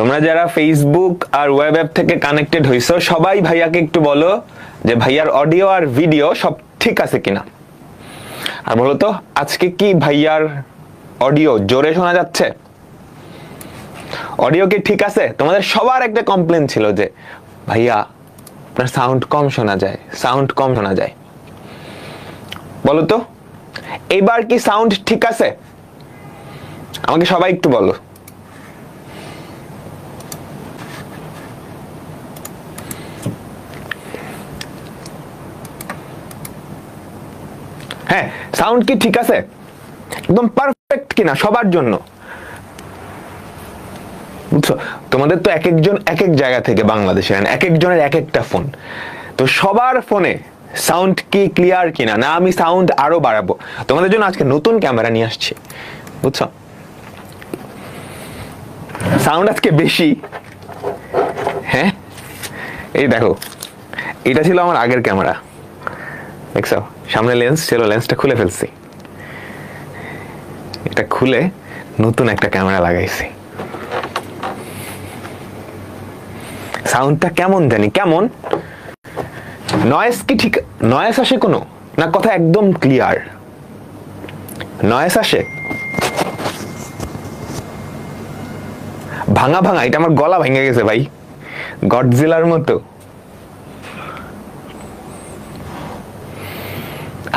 তোমরা যারা ফেসবুক আর web app থেকে কানেক্টেড হইছো সবাই ভাইয়াকে একটু বলো যে ভাইয়ার অডিও আর ভিডিও সব ঠিক আছে কিনা। আর বলো তো আজকে কি ভাইয়ার অডিও জোরে শোনা যাচ্ছে? অডিও কি ঠিক আছে? তোমাদের সবার একটা কমপ্লেন ছিল যে ভাইয়া আপনার সাউন্ড কম শোনা যায়। বলো তো এবার কি সাউন্ড ঠিক আছে? আমাকে সবাই একটু বলো। হ্যাঁ, সাউন্ড কি ঠিক আছে? একদম পারফেক্ট কিনা সবার জন্য? বুঝছো, তোমাদের তো এক একজন এক এক জায়গা থেকে বাংলাদেশে, এক একজনের এক একটা ফোন, তো সবার ফোনে সাউন্ড কি ক্লিয়ার কিনা? না আমি সাউন্ড আরো বাড়াবো? তোমাদের জন্য আজকে নতুন ক্যামেরা নিয়ে আসছি, বুঝছো? সাউন্ড আজকে বেশি। হ্যাঁ, এই দেখো, এটা ছিল আমার আগের ক্যামেরা, দেখছো সামনে লেন্স ছিল, লেন্সটা খুলে ফেলছি, এটা খুলে নতুন একটা ক্যামেরা লাগাইছি। সাউন্ডটা কেমন জানি, কেমন নয়েজ কি ঠিক নয়েজ আসে কোনো? না কথা একদম ক্লিয়ার? নয়েজ আসে ভাঙা ভাঙা, এটা আমার গলা ভেঙে গেছে ভাই, গডজিলার মতো।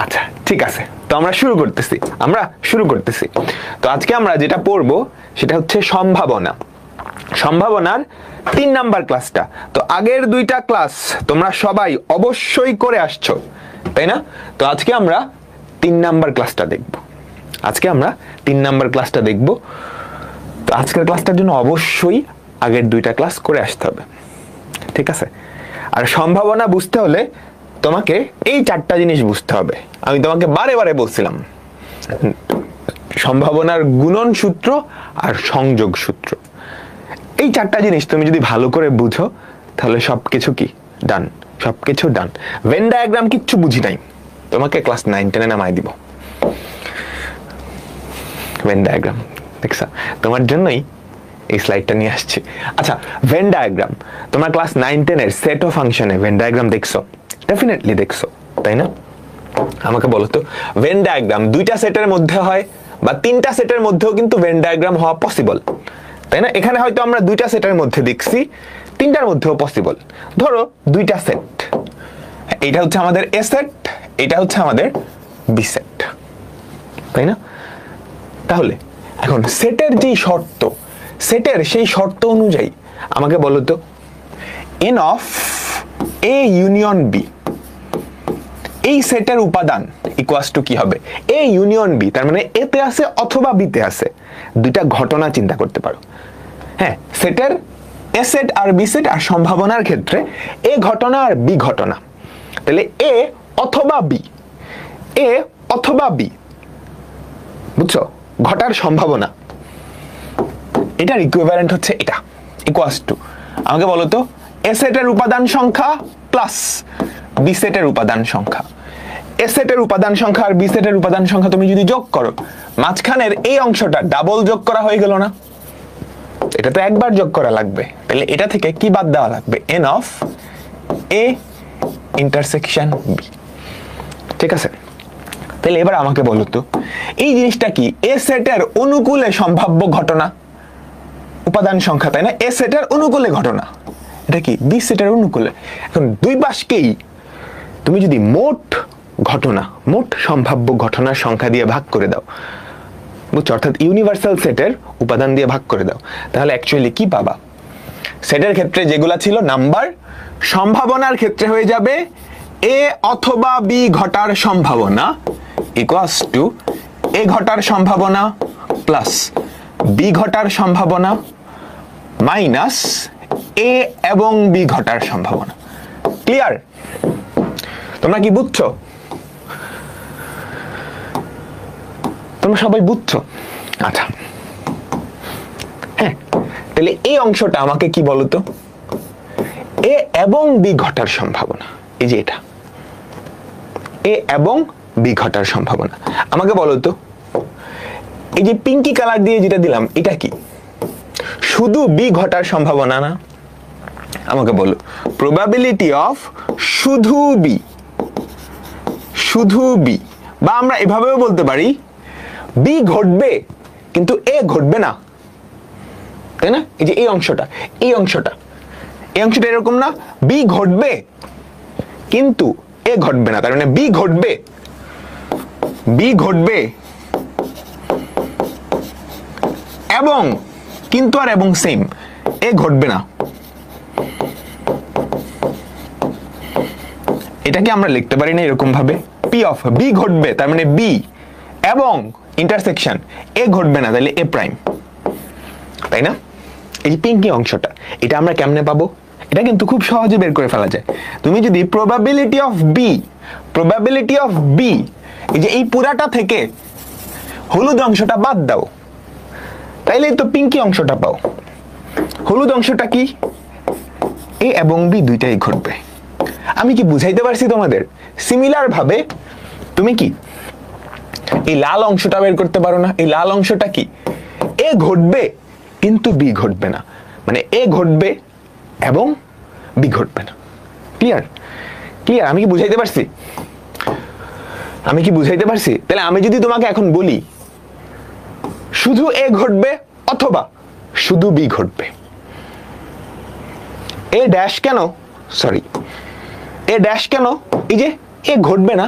আচ্ছা ঠিক আছে, তো আমরা শুরু করতেছি। তো আজকে আমরা যেটা পড়বো সেটা হচ্ছে সম্ভাবনার 3 নাম্বার ক্লাসটা। তো আগের 2টা ক্লাস তোমরা সবাই অবশ্যই করে আসছো, তাই না? তো আজকে আমরা 3 নাম্বার ক্লাসটা দেখব। তো আজকের ক্লাসটার জন্য অবশ্যই আগের 2টা ক্লাস করে আসতে হবে, ঠিক আছে? আর সম্ভাবনা বুঝতে হলে তোমাকে এই 4টা জিনিস বুঝতে হবে। আমি তোমাকে বারে বারে বলছিলাম, সম্ভাবনার গুণন সূত্র আর সংযোগ সূত্র, এই 4টা জিনিস তুমি যদি ভালো করে বুঝো তাহলে সবকিছু কি ডান, সবকিছু ডান। ভেন ডায়াগ্রাম কিচ্ছু বুঝি নাই, তোমাকে ক্লাস 9-10 নামাই দিব। ভেন ডায়াগ্রাম দেখছা, তোমার জন্যই এই স্লাইডটা নিয়ে আসছি। আচ্ছা, ভেন ডায়াগ্রাম তোমার ক্লাস 9-10 সেট অফ ফাংশনে ভেন ডায়াগ্রাম দেখছো? ডেফিনেটলি দেখছো, তাই না? আমাকে বলো তো, ভেন ডায়াগ্রাম 2টা সেটের মধ্যে হয় বা 3টা সেটের মধ্যেও কিন্তু ভেন ডায়াগ্রাম হওয়া পসিবল, তাই না? এখানে হয়তো আমরা 2টা সেটের মধ্যে দেখছি, 3টার মধ্যেও পসিবল। ধরো 2টা সেট, এইটা হচ্ছে আমাদের এ সেট, এটা হচ্ছে আমাদের বি সেট, তাই না? তাহলে এখন সেটের সেই শর্ত অনুযায়ী আমাকে বলো তো, N of A union B, এই সেটের উপাদান ইকুয়ালস টু কি হবে? এ ইউনিয়ন বি, তার মানে এতে আছে অথবা বিতে আছে। 2টা ঘটনা চিন্তা করতে পারো। হ্যাঁ, সেটের এ সেট আর বি সেট, আর সম্ভাবনার ক্ষেত্রে এ ঘটনা আর বি ঘটনা। তাহলে এ অথবা বি, বুঝছো, ঘটার সম্ভাবনা, এটার ইকুইভ্যালেন্ট হচ্ছে এটা, ইকুয়ালস টু, আমাকে বলো তো, এ সেটের উপাদান সংখ্যা প্লাস বি সেটের উপাদান সংখ্যা। এ সেটের উপাদান সংখ্যা আর বি সেটের উপাদান সংখ্যা তুমি যদি যোগ করো, মাঝখানের এই অংশটা ডাবল যোগ করা হয়ে গেল না? এটা তো একবার যোগ করা লাগবে, তাহলে এটা থেকে কি বাদ দেওয়া লাগবে? N of A intersection B, ঠিক আছে? তাহলে এবার আমাকে বলো তো, এই জিনিসটা কি? এ সেটের অনুকূলে সম্ভাব্য ঘটনা, উপাদান সংখ্যা, তাই না? এ সেটের অনুকূলে ঘটনা, এটা কি বি সেটের অনুকূলে। এখন 2 পাশকেই তুমি যদি মোট সম্ভাব্য ঘটনার সংখ্যা দিয়ে ভাগ করে দাও, বুঝছো, অর্থাৎ ইউনিভার্সাল সেটের উপাদান দিয়ে ভাগ করে দাও, তাহলে অ্যাকচুয়ালি কি পাবা? সেটের ক্ষেত্রে যেগুলা ছিল নাম্বার, সম্ভাবনার ক্ষেত্রে হয়ে যাবে এ অথবা বি ঘটার সম্ভাবনা ইকুয়ালস টু এ ঘটার সম্ভাবনা প্লাস বি ঘটার সম্ভাবনা মাইনাস এ এবং বি ঘটার সম্ভাবনা। ক্লিয়ার? তোমরা কি বুঝছো? তোমরা সবাই বুঝছো? আচ্ছা, হ্যাঁ, তাহলে এই অংশটা আমাকে কি বলতো? এ এবং বি ঘটার সম্ভাবনা, এই যে এটা এ এবং বি ঘটার সম্ভাবনা। আমাকে বলো তো, এই যে পিঙ্কি কালার দিয়ে যেটা দিলাম এটা কি? শুধু বি ঘটার সম্ভাবনা না, আমাকে বলো প্রবাবিলিটি অফ শুধু বি, শুধু বি, বা আমরা এভাবেও বলতে পারি বি ঘটবে কিন্তু এ ঘটবে না, তাই না? এই যে এই অংশটা, এই অংশটা, এই অংশটা এরকম না, বি ঘটবে কিন্তু এ ঘটবে না, তার মানে বি ঘটবে, বি ঘটবে এবং কিন্তু আর এবং সেম, এ ঘটবে না। এটাকে আমরা লিখতে পারি না এরকম ভাবে, পি অফ বি ঘটবে তার মানে বি এবং ইন্টারসেকশন এ ঘটবে না, তাহলে এ প্রাইম, তাই না? এই পিঙ্কি অংশটা, এটা আমরা কেমনে পাবো? এটা কিন্তু খুব সহজে বের করে ফেলা যায়। তুমি যদি probability of B, probability of B, এই যে এই পুরাটা থেকে হলুদ অংশটা বাদ দাও, তাইলে তো পিঙ্কি অংশটা পাও। হলুদ অংশটা কি? এ এবং বি দুইটাই ঘটবে। আমি কি বুঝাইতে পারছি তোমাদের? সিমিলার ভাবে তুমি কি এই লাল অংশটা বের করতে পারো না? এই লাল অংশটা কি? এ ঘটবে কিন্তু বি ঘটবে না, মানে এ ঘটবে এবং বি ঘটবে না। ক্লিয়ার? ক্লিয়ার? আমি কি বুঝাইতে পারছি? আমি কি বুঝাইতে পারছি? তাহলে আমি যদি তোমাকে এখন বলি শুধু এ ঘটবে অথবা শুধু বি ঘটবে, এ ড্যাশ কেন, সরি এ ড্যাশ কেন? এই যে এ ঘটবে না,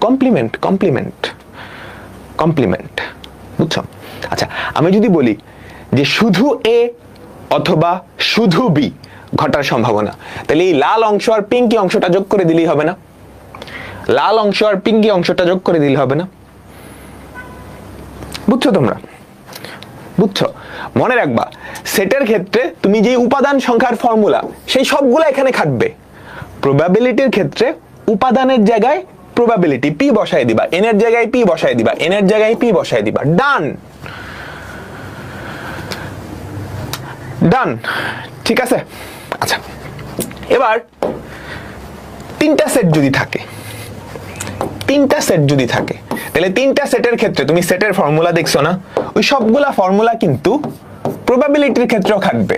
কমপ্লিমেন্ট, কমপ্লিমেন্ট, কমপ্লিমেন্ট, বুঝছো? আচ্ছা, আমি যদি বলি যে শুধু এ অথবা শুধু বি ঘটার সম্ভাবনা, তাহলে এই লাল অংশ আর পিঙ্কি অংশটা যোগ করে দিলেই হবে না? লাল অংশ আর পিঙ্কি অংশটা যোগ করে দিলে হবে না? বুঝছো তোমরা? বুঝছো? মনে রাখবা, সেটের ক্ষেত্রে তুমি যে উপাদান সংখ্যার ফর্মুলা সেই সবগুলো এখানে খাটবে। প্রবাবিলিটির ক্ষেত্রে উপাদানের জায়গায় প্রবাবিলিটি পি বসায় দিবা, এন এর জায়গায় পি বসায় দিবা, এন এর জায়গায় পি বসায় দিবা, ডান। ডান, ঠিক আছে? আচ্ছা, এবার তিনটা সেট যদি থাকে, তিনটা সেট যদি থাকে, তাহলে তিনটা সেটের ক্ষেত্রে তুমি সেটের ফর্মুলা দেখছো না? ওই সবগুলা ফর্মুলা কিন্তু প্রবাবিলিটির ক্ষেত্রেও খাটবে।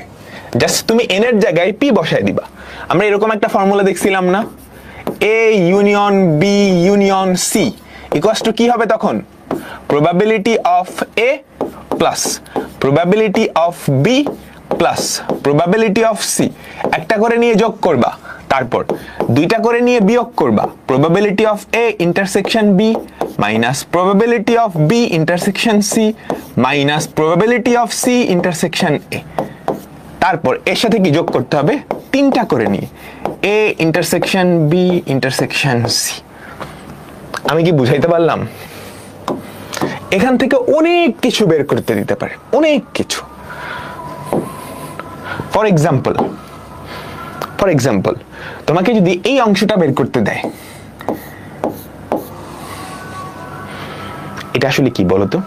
জাস্ট তুমি এন এর জায়গায় পি বসায় দিবা। আমরা এরকম একটা ফর্মুলা দেখছিলাম না? A union B union C equals to কি হবে তখন? Probability of A plus probability of B plus probability of C. একটা করে নিয়ে যোগ করবা, তারপর দুইটা করে নিয়ে বিয়োগ করবা, probability of A intersection B minus probability of B intersection C minus probability of C intersection A. তারপর এর সাথে কি যোগ করতে হবে? তিনটা করে নিয়ে A intersection B intersection C. আমি কি বুঝাইতে পারলাম? এখান থেকে অনেক কিছু বের করতে দিতে পারে, অনেক কিছু। ফর এক্সাম্পল তোমাকে যদি এই অংশটা বের করতে দেয়, এটা আসলে কি বলতো?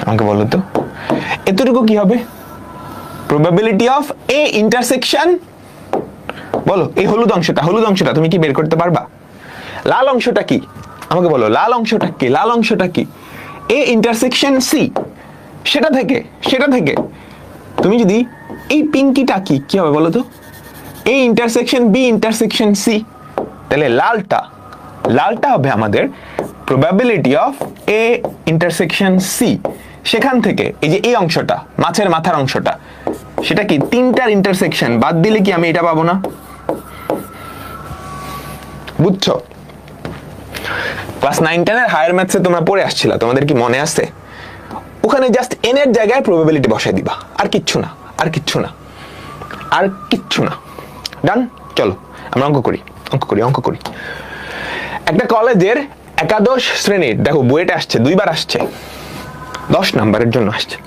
আমাকে বলো তো, এতটুকু কি হবে? প্রবাবিলিটি অফ এ ইন্টারসেকশন, বলো এই হলুদ অংশটা তুমি কি বের করতে পারবা? লাল অংশটা কি? আমাকে বলো লাল অংশটা কি? লাল অংশটা কি? A intersection C. সেটা থেকে তুমি যদি এই পিঙ্কিটা কি হবে বলো তো? A intersection B intersection C. তাহলে লালটা হবে আমাদের probability of A intersection C. সেখান থেকে এই যে এই অংশটা, মাছের মাথার অংশটা, সেটা কি তিনটার ইন্টারসেকশন বাদ দিলে কি আমি এটা পাবো না? বুঝছো? ক্লাস 9-10 এর হায়ার ম্যাথসে তোমরা পড়ে আসছিলা, তোমাদের কি মনে আছে? ওখানে জাস্ট এন এর জায়গায় প্রবাবিলিটি বসাই দিবা, আর কিচ্ছু না, আর কিচ্ছু না, আর কিচ্ছু না। ডান? চলো আমরা অঙ্ক করি। একটা কলেজের একাদশ শ্রেণীর, দেখো বইটা আসছে, দুইবার আসছে, 10 নাম্বারের জন্য আসছে।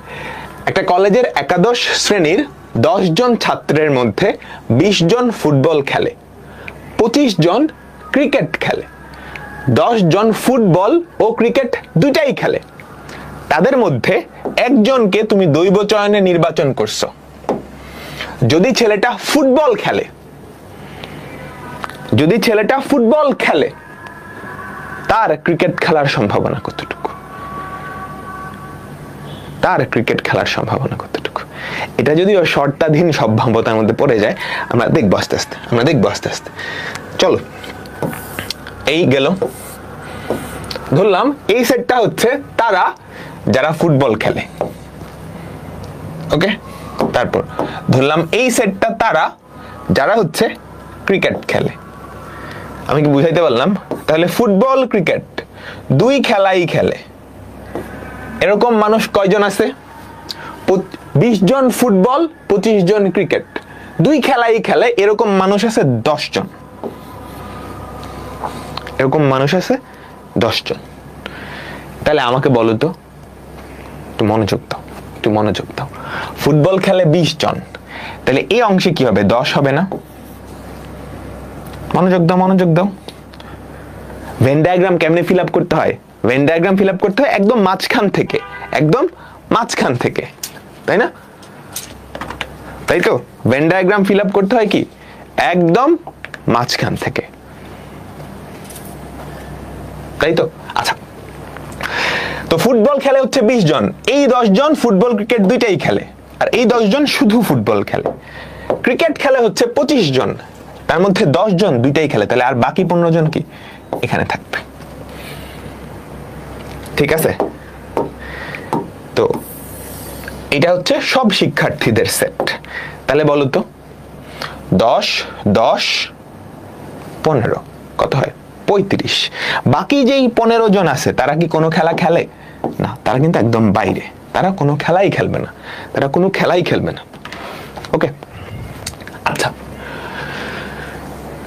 একটা কলেজের একাদশ শ্রেণীর 10 জন ছাত্রের মধ্যে 20 জন ফুটবল খেলে, 25 জন ক্রিকেট খেলে। 10 জন ফুটবল ও ক্রিকেট দুইটাই খেলে। তাদের মধ্যে একজনকে তুমি দৈব চয়নে নির্বাচন করছো। যদি ছেলেটা ফুটবল খেলে, তার ক্রিকেট খেলার সম্ভাবনা কতটুকু? তার ক্রিকেট খেলার সম্ভাবনা কতটুকু। এটা যদিও শর্তাধীন সম্ভাব্যতার মধ্যে পড়ে যায়, আমরা দেখবো আস্তে আস্তে। চলো, এই গেল। ধরলাম এই সেটটা হচ্ছে তারা যারা ফুটবল খেলে, ওকে। তারপর ধরলাম এই সেটটা তারা যারা হচ্ছে ক্রিকেট খেলে। আমি কি বুঝাইতে পারলাম? তাহলে ফুটবল ক্রিকেট দুই খেলাই খেলে, এরকম মানুষ কয়জন আছে? 20 জন ফুটবল, 25 জন ক্রিকেট, দুই খেলাই খেলে, এরকম মানুষ আছে 10 জন। এরকম মানুষ আছে 10 জন। তাহলে আমাকে বলো তো, একটু মনোযোগ দাও। ফুটবল খেলে 20 জন, তাহলে এই অংশে কি হবে? 10 হবে না? মনোযোগ দাও। ভেন ডায়াগ্রাম কেমনে ফিল আপ করতে হয়? ভেন ডায়াগ্রাম ফিল আপ করতে হয় একদম মাঝখান থেকে, তাই না? তাই তো, ভেন ডায়াগ্রাম ফিল আপ করতে হয় কি একদম মাঝখান থেকে, তাই তো। আচ্ছা, তো ফুটবল খেলে হচ্ছে 20 জন, এই 10 জন ফুটবল ক্রিকেট দুইটাই খেলে, আর এই 10 জন শুধু ফুটবল খেলে। ক্রিকেট খেলে হচ্ছে 25 জন, তার মধ্যে 10 জন দুইটাই খেলে, তাহলে আর বাকি 15 জন কি এখানে থাকবে। ঠিক আছে? তো এটা হচ্ছে সব শিক্ষার্থীদের সেট। তাহলে বলো তো 10 10 15 কত হয়? 35। বাকি যেই 15 জন আছে তারা কি কোনো খেলা খেলে? না, তারা কিন্তু একদম বাইরে, তারা কোনো খেলাই খেলবে না। ওকে, আচ্ছা,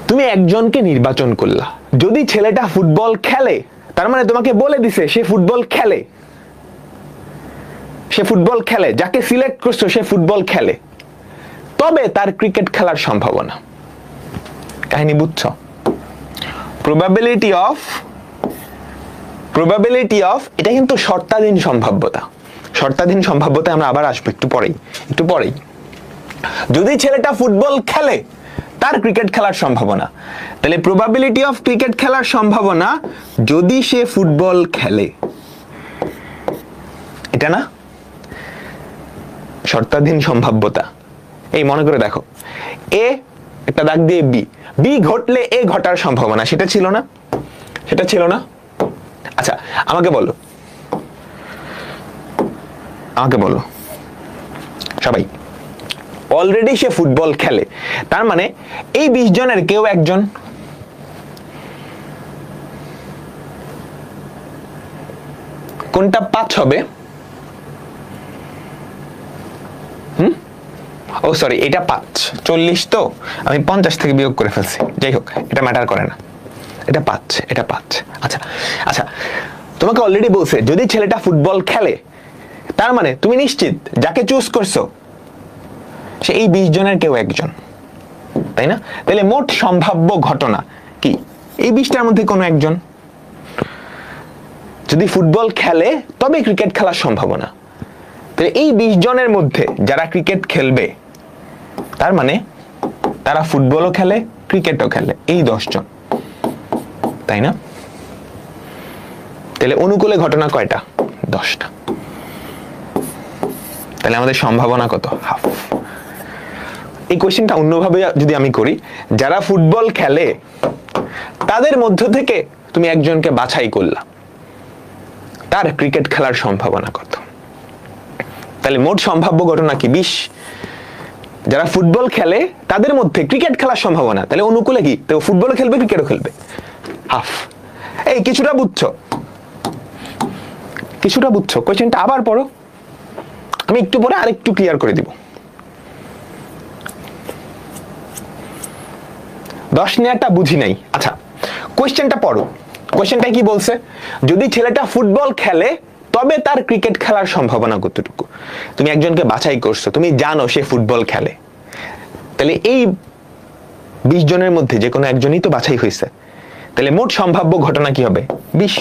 তুমি একজনকে নির্বাচন করলা। যদি ছেলেটা ফুটবল খেলে, তার মানে তোমাকে বলে দিছে সে ফুটবল খেলে, যাকে সিলেক্ট করছো সে ফুটবল খেলে, তবে তার ক্রিকেট খেলার সম্ভাবনা। কাহিনী বুঝছো? প্রবাবিলিটি অফ এটা কিন্তু শর্তাধীন সম্ভাব্যতা আমরা আবার আসবো একটু পরেই। যদি ছেলেটা ফুটবল খেলে, তার ক্রিকেট খেলার সম্ভাবনা, তাহলে প্রবাবিলিটি অফ ক্রিকেট খেলার সম্ভাবনা যদি সে ফুটবল খেলে, এটা না শর্তাধীন সম্ভাব্যতা। এই মনে করে দেখো, এ একটা দাগ দিয়ে বি ঘটলে এ ঘটার সম্ভাবনা, সেটা ছিল না। আচ্ছা, আমাকে বলো সবাই, অলরেডি সে ফুটবল খেলে, তার মানে এই 20 জনের কেউ একজন। কোনটা 5 হবে? ও সরি, এটা 5। 40 তো আমি 50 থেকে বিয়োগ করে ফেলছি, যাই হোক, এটা ম্যাটার করে না। এটা 5। আচ্ছা, তোমাকে অলরেডি বলছে যদি ছেলেটা ফুটবল খেলে, তার মানে তুমি নিশ্চিত যাকে চুজ করছো সে এই 20 জনের কেউ একজন, তাই না? তাহলে মোট সম্ভাব্য ঘটনা কি? এই 20টার মধ্যে কোনো একজন। যদি ফুটবল খেলে তবে ক্রিকেট খেলার সম্ভাবনা, তাহলে এই 20 জনের মধ্যে যারা ক্রিকেট খেলবে, তার মানে তারা ফুটবলও খেলে ক্রিকেটও খেলে, এই 10 জন, তাই না? তাহলে অনুকূলে ঘটনা কয়টা? 10টা। তাহলে আমাদের সম্ভাবনা কত? হাফ। এই কোশ্চেনটা অন্যভাবে যদি আমি করি, যারা ফুটবল খেলে তাদের মধ্য থেকে তুমি একজনকে বাছাই করলা, তার ক্রিকেট খেলার সম্ভাবনা কত? তাহলে মোট সম্ভাব্য ঘটনা কি? 20। যারা ফুটবল খেলে তাদের মধ্যে ক্রিকেট খেলার সম্ভাবনা, তাহলে অনুকূলে কি? তো ফুটবলও খেলবে ক্রিকেটও খেলবে, হাফ। এই কিছুটা বুঝছো? কোশ্চেনটা আবার পড়ো, আমি একটু পরে আরেকটু ক্লিয়ার করে দিব। 10 নেয়াটা বুঝি নাই। আচ্ছা, কোশ্চেনটা পড়ো। কোশ্চেনটা কি বলছে? যদি ছেলেটা ফুটবল খেলে তবে তার ক্রিকেট খেলার সম্ভাবনা কতটুকু? তুমি একজনকে বাছাই করছো, তুমি জানো সে ফুটবল খেলে, তাহলে এই 20 জনের মধ্যে যে কোনো একজনই তো বাছাই হয়েছে, তাহলে মোট সম্ভাব্য ঘটনা কি হবে? 20।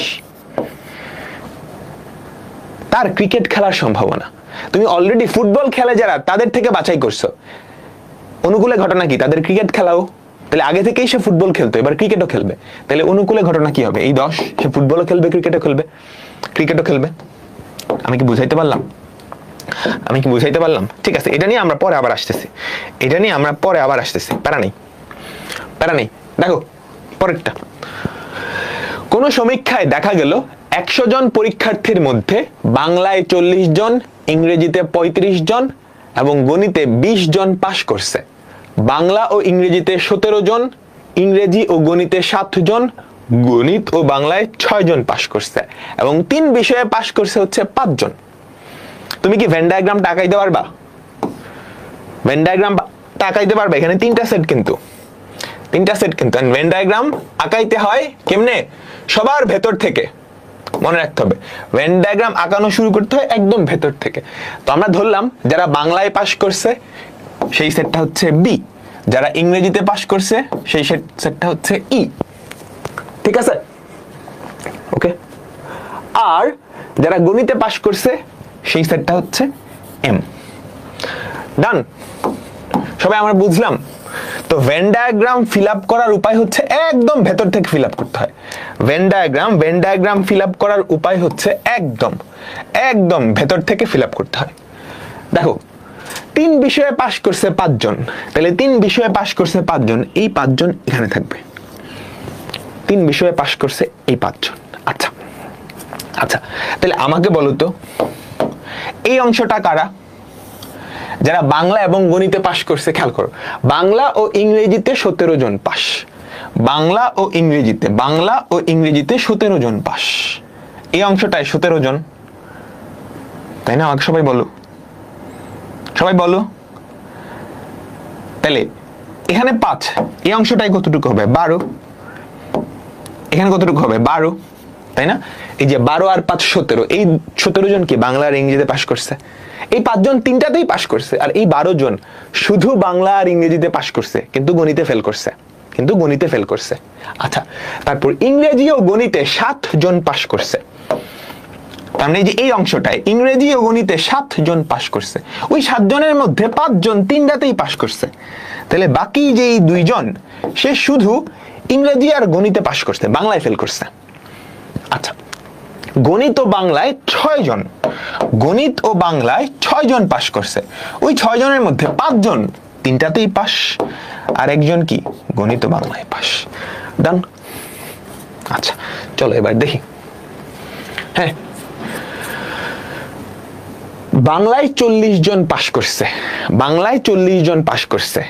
তার ক্রিকেট খেলার সম্ভাবনা, তুমি অলরেডি ফুটবল খেলে যারা তাদের থেকে বাছাই করছো, অনুকূলে ঘটনা কি? তাদের ক্রিকেট খেলাও, তাহলে আগে থেকেই সে ফুটবল খেলতো, এবার ক্রিকেটও খেলবে, তাহলে অনুকূলে ঘটনা কি হবে? এই 10, সে ফুটবলও খেলবে ক্রিকেটও খেলবে। আমি কি বুঝাইতে পারলাম? আমি কি বুঝাইতে পারলাম? ঠিক আছে, এটা নিয়ে আমরা পরে আবার আসতেছি, প্যারা নেই। দেখো পরেরটা, কোন সমীক্ষায় দেখা গেল 100 জন পরীক্ষার্থীর মধ্যে বাংলায় 40 জন, ইংরেজিতে 35 জন এবং গণিতে 20 জন পাশ করছে। বাংলা ও ইংরেজিতে 17 জন, ইংরেজি ও গণিতে 7 জন, গণিত ও বাংলায় 6 জন পাশ করছে এবং 3 বিষয়ে পাশ করছে হচ্ছে 5 জন। তুমি কি ভেন ডায়াগ্রামটা আঁকাইতে পারবা? এখানে 3টা সেট কিন্তু ভেন ডায়াগ্রাম আঁকাইতে হয় কেমনে? সবার ভেতর থেকে, মনে রাখতে হবে ভেন ডায়াগ্রাম আঁকানো শুরু করতে হয় একদম ভেতর থেকে। তো আমরা ধরলাম যারা বাংলায় পাশ করছে সেই সেটটা হচ্ছে বি, যারা ইংরেজিতে পাশ করছে সেই সেটটা হচ্ছে ই। ঠিক আছে, ওকে। আর যারা গণিতে পাশ করছে সেই সেটটা হচ্ছে এম। ডান, সবাই আমরা বুঝলাম। তো ভেন ডায়াগ্রাম ফিল আপ করার উপায় হচ্ছে একদম ভেতর থেকে ফিল আপ করতে হয়। ভেন ডায়াগ্রাম ফিল আপ করার উপায় হচ্ছে একদম ভেতর থেকে ফিল আপ করতে হয়। দেখো 3 বিষয়ে পাশ করছে 5 জন, তাহলে 3 বিষয়ে পাশ করছে 5 জন, এই 5 জন এখানে থাকবে। 3 বিষয়ে পাশ করছে এই 5 জন। আচ্ছা, তাহলে আমাকে বলো তো এই অংশটা কারা? যারা বাংলা এবং গণিতে পাশ করছে। খেয়াল করো, বাংলা ও ইংরেজিতে 17 জন পাশ, বাংলা ও ইংরেজিতে 17 জন পাশ। এই অংশটায় 17 জন, তাই না? আমাকে সবাই বলো তাহলে এখানে 5, এই অংশটাই কতটুকু হবে? 12। এখানে কতটুকু হবে? 12, তাই না? এই যে 12 আর 5 17, এই 17 জন কি বাংলা আর ইংরেজিতে পাশ করছে। এই 5 জন 3টাতেই পাশ করছে, আর এই 12 জন শুধু বাংলা আর ইংরেজিতে পাশ করছে কিন্তু গণিতে ফেল করছে। আচ্ছা, তারপর ইংরেজি ও গণিতে 7 জন পাশ করছে। তার মানে যে এই অংশটায় ইংরেজি ও গণিতে 7 জন পাশ করছে, ওই 7 জনের মধ্যে 5 জন 3টাতেই পাশ করছে। তাহলে বাকি যে 2 জন সে শুধু ইংরেজি আর গণিতে পাশ করছে, বাংলায় ফেল করছে। আচ্ছা, গণিত ও বাংলায় 6 জন পাশ করছে, ওই 6 জনের মধ্যে 5 জন 3টাতেই পাশ আর 1 জন কি গণিত ও বাংলায় পাশ। ডান। আচ্ছা চলো এবার দেখি। হ্যাঁ, বাংলায় 40 জন পাশ করছে,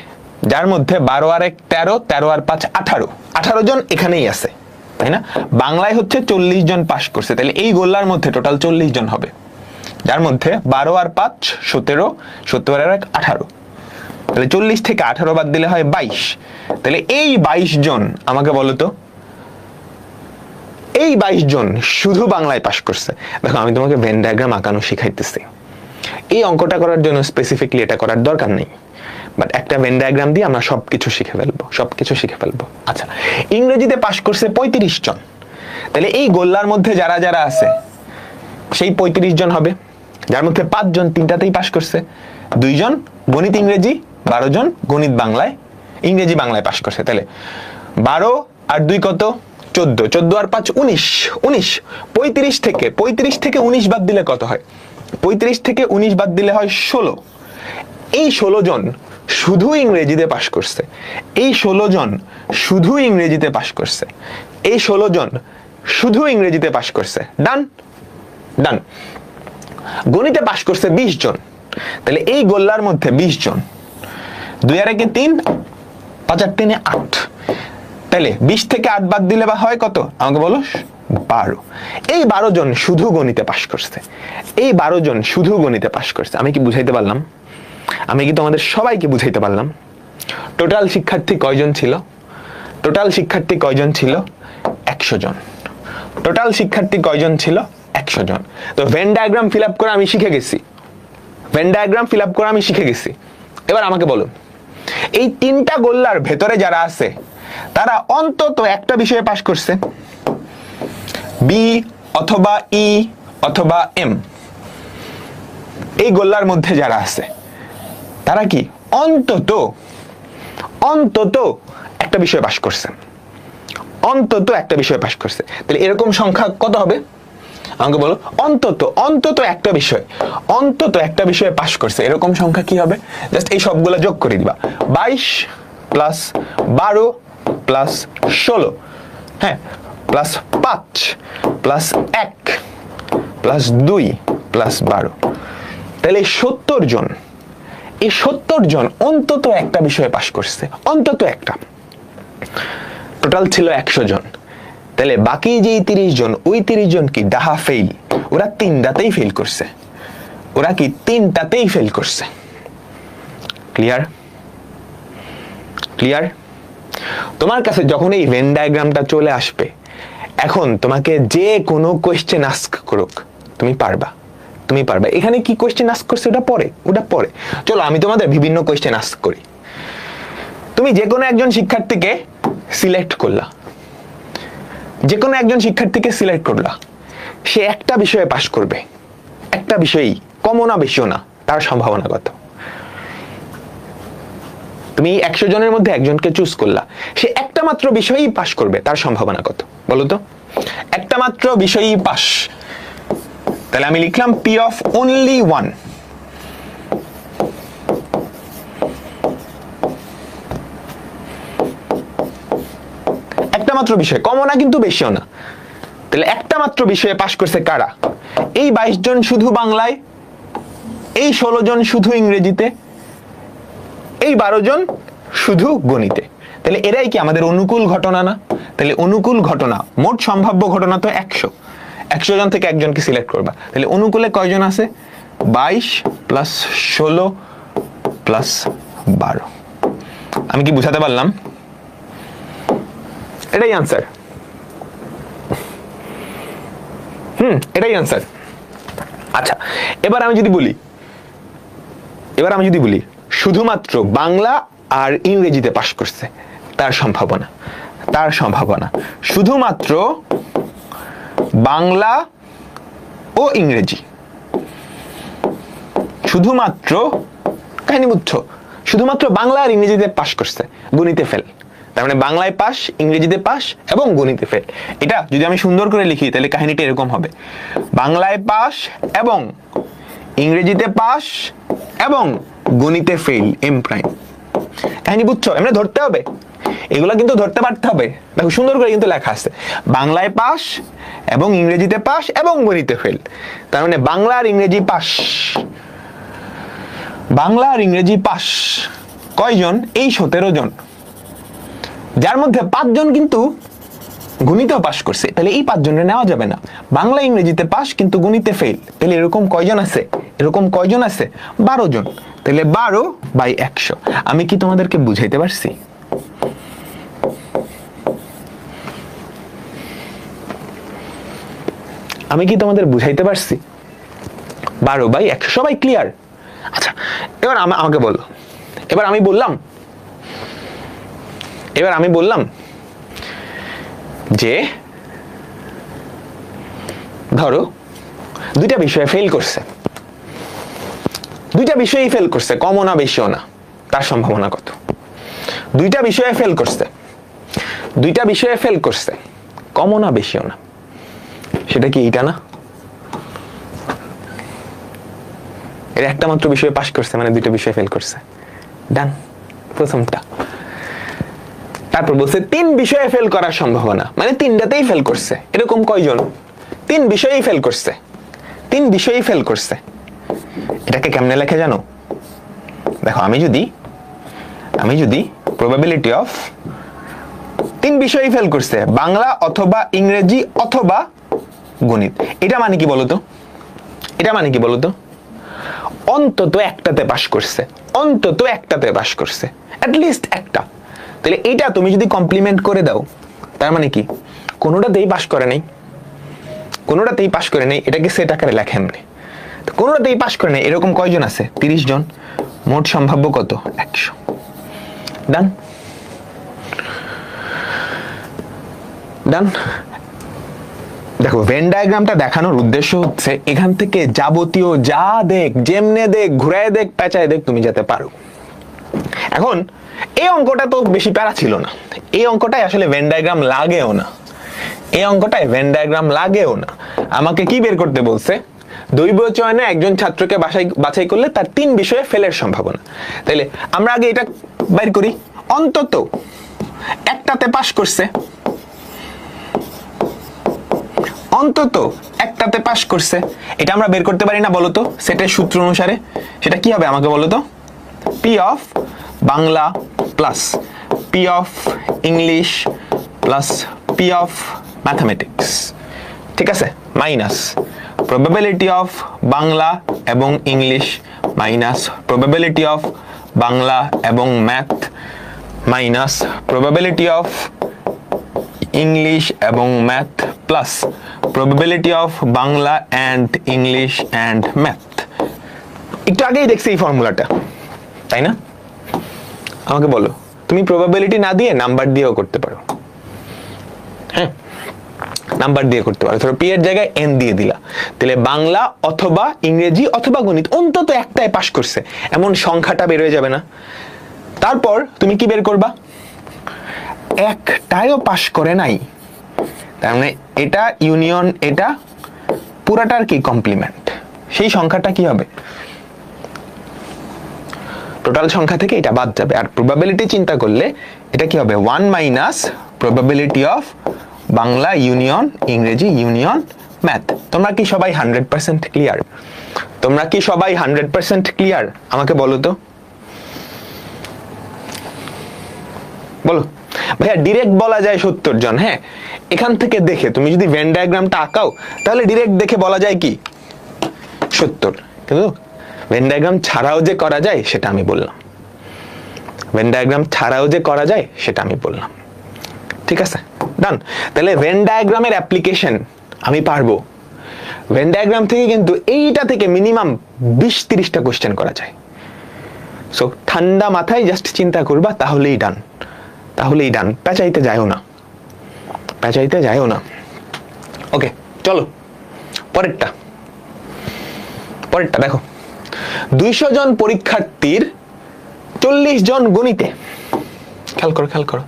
যার মধ্যে 12 আর 1 13, 13 আর 5 18 জন এখানেই আছে, তাই না? বাংলায় হচ্ছে 40 জন পাশ করছে, তাহলে এই গোল্লার মধ্যে টোটাল 40 জন হবে, যার মধ্যে 12 আর 5 17, 17 আর 1 18, তাহলে 40 থেকে 18 বাদ দিলে হয় 22। তাহলে এই 22 জন আমাকে বলো তো, এই 22 জন শুধু বাংলায় পাশ করছে। দেখো আমি তোমাকে ভেন ডায়াগ্রাম আঁকানো শিখাইতেছি, এই অঙ্কটা করার জন্য স্পেসিফিকলি এটা করার দরকার নেই, বাট একটা ভেন ডায়াগ্রাম দিয়ে আমরা সবকিছু শিখে ফেলবো। আচ্ছা, ইংরেজিতে পাশ করছে 35 জন, তাহলে এই গোল্লার মধ্যে যারা যারা আছে সেই 35 জন হবে, যার মধ্যে 5 জন 3টাতেই পাশ করছে, 2 জন গণিত ইংরেজি, 12 জন গণিত বাংলায় ইংরেজি বাংলায় পাশ করছে। তাহলে 12 আর 2 কত? 14, 14 আর 5 19, 35 থেকে 19 বাদ দিলে কত হয়? 35 থেকে 19 বাদ দিলে হয় 16। এই 16 জন শুধু ইংরেজিতে পাশ করছে, ডান। গণিতে পাশ করছে 20 জন, তাহলে এই গোল্লার মধ্যে 20 জন, 2 আর 1 3, 5 আর 3 8, তাহলে 20 থেকে 8 বাদ দিলে বা হয় কত? আমাকে বলো। 12। এই 12 জন শুধু গণিতে পাশ করছে। আমি কি বুঝাইতে পারলাম? আমি কি তোমাদের সবাইকে বুঝাইতে পারলাম? টোটাল শিক্ষার্থী কয়জন ছিল? 100 জন। তো ভেন ডায়াগ্রাম ফিল আপ করা আমি শিখে গেছি। এবার আমাকে বলো, এই 3টা গোল্লার ভেতরে যারা আছে তারা অন্তত একটা বিষয়ে পাশ করছে, বি অথবা ই অথবা এম। এই গোল্লার মধ্যে যারা আছে তারা কি অন্তত একটা বিষয়ে পাশ করছে, তাহলে এরকম সংখ্যা কত হবে? আমাকে বলো অন্তত অন্তত একটা বিষয়ে পাস করছে এরকম সংখ্যা কি হবে? জাস্ট এই সবগুলো যোগ করে দিবা। 22 প্লাস 12 প্লাস 16, হ্যাঁ, প্লাস 5 প্লাস 1 প্লাস 2 প্লাস 12, তাহলে 70 জন, এই 70 জন অন্তত একটা বিষয়ে পাস করছে, অন্তত একটা। টোটাল ছিল 100 জন, তাহলে বাকি যে 30 জন, ওই 30 জন কি ডাহা ফেল? ওরা তিনটাতেই ফেল করছে, ওরা কি তিনটাতেই ফেল করছে। ক্লিয়ার? ক্লিয়ার? তোমার কাছে যখন এই ভেন ডায়াগ্রামটা চলে আসবে, এখন তোমাকে যে কোনো কোয়েশ্চেন আস্ক করুক, তুমি পারবা, তুমি পারবা। এখানে কি কোয়েশ্চেন আস্ক করছে ওটা পরে। চলো আমি তোমাদের বিভিন্ন কোয়েশ্চেন আস্ক করি। তুমি যে কোনো একজন শিক্ষার্থীকে সিলেক্ট করলা, যে কোনো একজন শিক্ষার্থীকে সিলেক্ট করলা, সে একটা বিষয়ে পাস করবে, একটা বিষয়ই, কমও না বেশিও না, তার সম্ভাবনা কত? তুমি 100 জনের মধ্যে একজনকে চুজ করলা, সে একটা মাত্র বিষয়ই পাস করবে, তার সম্ভাবনা কত বলো তো? একটা মাত্র বিষয়ই পাস, তাহলে আমি লিখলাম পি অফ অনলি ওয়ান। একটা মাত্র বিষয়, কমও না কিন্তু বেশিও না, তাহলে একটা মাত্র বিষয়ে পাস করছে কারা? এই 22 জন শুধু বাংলায়, এই 16 জন শুধু ইংরেজিতে, এই 12 জন শুধু গণিতে। তাহলে এরাই কি আমাদের অনুকূল ঘটনা না? তাহলে অনুকূল ঘটনা, মোট সম্ভাব্য ঘটনা তো 100 জন থেকে একজনকে সিলেক্ট করবা, তাহলে অনুকূলে কয়জন আছে? 22 প্লাস 16 প্লাস 12। আমি কি বুঝাতে পারলাম? এটাই আনসার। এটাই আনসার। আচ্ছা, এবার আমি যদি বলি শুধুমাত্র বাংলা আর ইংরেজিতে পাস করছে, তার সম্ভাবনা শুধুমাত্র বাংলা ও ইংরেজি, শুধুমাত্র, কাহিনী বুঝছো, শুধুমাত্র বাংলা আর ইংরেজিতে পাস করছে, গণিতে ফেল। তার মানে বাংলায় পাস, ইংরেজিতে পাস এবং গণিতে ফেল। এটা যদি আমি সুন্দর করে লিখি তাহলে কাহিনীটা এরকম হবে: বাংলায় পাস এবং ইংরেজিতে পাস এবং গণিতে ফেল, এম প্রাইম। কাহিনী বুঝছো? এমনি ধরতে হবে, এগুলা কিন্তু ধরতে পারতে হবে। দেখো সুন্দর করে কিন্তু লেখা আছে, বাংলায় পাস এবং ইংরেজিতে পাস এবং গণিতে ফেল। তার মানে বাংলা আর ইংরেজি পাস, বাংলা আর ইংরেজি পাস কয়জন? এই 17 জন, যার মধ্যে 5 জন কিন্তু গণিতেও পাস করছে। তাহলে এই 5 জনের নেওয়া যাবে না। বাংলা ইংরেজিতে পাস কিন্তু গণিতে ফেল, তাহলে এরকম কয়জন আছে? 12 জন। তাহলে 12/100। আমি কি তোমাদেরকে বুঝাইতে পারছি? আমি কি তোমাদের বুঝাইতে পারছি? 12/100। সবাই ক্লিয়ার? আচ্ছা, এবার আমাকে বলো, এবার আমি বললাম যে ধরো দুইটা বিষয়ে ফেল করছে, দুইটা বিষয়েই ফেল করছে, কমও না বেশিও না, তার সম্ভাবনা কত? দুইটা বিষয়ে ফেল করছে, কমও না বেশিও না, সেটা কি এইটা না? এর একটা মাত্র বিষয়ে পাস করছে মানে দুইটা বিষয়ে ফেল করছে, ডান, প্রথমটা। তারপর বলছে 3 বিষয়ে ফেল করার সম্ভাবনা, মানে 3টাতেই ফেল করছে, এরকম কয়জন? 3 বিষয়েই ফেল করছে। এটাকে কেমনে লেখে জানো? দেখো, আমি যদি প্রবাবিলিটি অফ 3 বিষয়েই ফেল করছে, বাংলা অথবা ইংরেজি অথবা গণিত, এটা মানে কি বলতো? অন্তত একটাতে পাস করছে, অ্যাটলিস্ট একটা। তাহলে এটা তুমি যদি কমপ্লিমেন্ট করে দাও, তার মানে কি কোনোটাতেই পাস করে নাই, এটাকে সেট আকারে লেখে এমনি। কোনোটাতেই পাস করে নাই, এরকম কয়জন আছে? 30 জন। মোট সম্ভাব্য কত? 100। ডান। দেখো, ভেন ডায়াগ্রামটা দেখানোর উদ্দেশ্য হচ্ছে এখান থেকে যাবতীয় যা দেখ, যেমনে দেখ, ঘুরায় দেখ, পেঁচায় দেখ, তুমি যেতে পারো। এখন এই অঙ্কটা তো বেশি প্যারা ছিল না, এই অঙ্কটাই আসলে ভেন ডায়াগ্রাম লাগেও না, এই অঙ্কটায় ভেন ডায়াগ্রাম লাগেও না। আমাকে কি বের করতে বলছে? দৈব চয়নে একজন ছাত্রকে বাছাই করলে তার 3 বিষয়ে ফেলের সম্ভাবনা। তাইলে আমরা আগে এটা বাইর করি, অন্তত একটাতে পাস করছে, অন্তত একটাতে পাস করছে। এটা আমরা বের করতে পারি না বলতো সেটের সূত্র অনুসারে? সেটা কি হবে আমাকে বলতো? P of Bangla plus P of English plus P of mathematics, ঠিক আছে, মাইনাস প্রবাবিলিটি অফ বাংলা এবং English minus probability of Bangla এবং math minus probability of English এবং math plus probability of Bangla and English and math. একটু আগেই দেখছি এই ফর্মুলাটা, তাই না? আমাকে বলো, তুমি প্রবাবিলিটি না দিয়ে নাম্বার দিয়েও করতে পারো। হ্যাঁ, নাম্বার দিয়ে করতে পারো। ধরো পি এর জায়গায় এন দিয়ে দিলা, তাহলে বাংলা অথবা ইংরেজি অথবা গণিত অন্তত একটাই পাস করছে এমন সংখ্যাটা বের হয়ে যাবে না? তারপর তুমি কি বের করবা? একটাইও পাস করে নাই, তার মানে এটা ইউনিয়ন এটা পুরাটার কি কমপ্লিমেন্ট, সেই সংখ্যাটা কি হবে? টোটাল সংখ্যা থেকে এটা বাদ যাবে। আর প্রবাবিলিটি চিন্তা করলে এটা কি হবে? 1 minus probability of Bangla union ইংরেজি ইউনিয়ন ম্যাথ। তোমরা কি সবাই 100% ক্লিয়ার? তোমরা কি সবাই 100% ক্লিয়ার? আমাকে বলো তো, বলো ভাইয়া। ডিরেক্ট বলা যায় 70 জন। হ্যাঁ, এখান থেকে দেখে তুমি যদি ভেন ডায়াগ্রামটা আঁকাও তাহলে ডিরেক্ট দেখে বলা যায় কি 70, কিন্তু ভেন ডায়াগ্রাম ছাড়াও যে করা যায় সেটা আমি বললাম। ভেন ডায়াগ্রাম ছাড়াও যে করা যায় সেটা আমি বললাম, ঠিক আছে, ডান। তাহলে ভেন ডায়াগ্রামের অ্যাপ্লিকেশন আমি পারবো। ভেন ডায়াগ্রাম থেকে কিন্তু এইটা থেকে মিনিমাম 20-30টা কোশ্চেন করা যায়। সো ঠান্ডা মাথায় জাস্ট চিন্তা করবা, তাহলেই ডান, তাহলেই ডান। পেঁচাইতে যায়ও না, পেঁচাইতে যায়ও না। ওকে, চলো পরেরটা। পরেরটা দেখো, 200 জন পরীক্ষার্থীর 40 জন গণিতে, খেয়াল করো খেয়াল করো,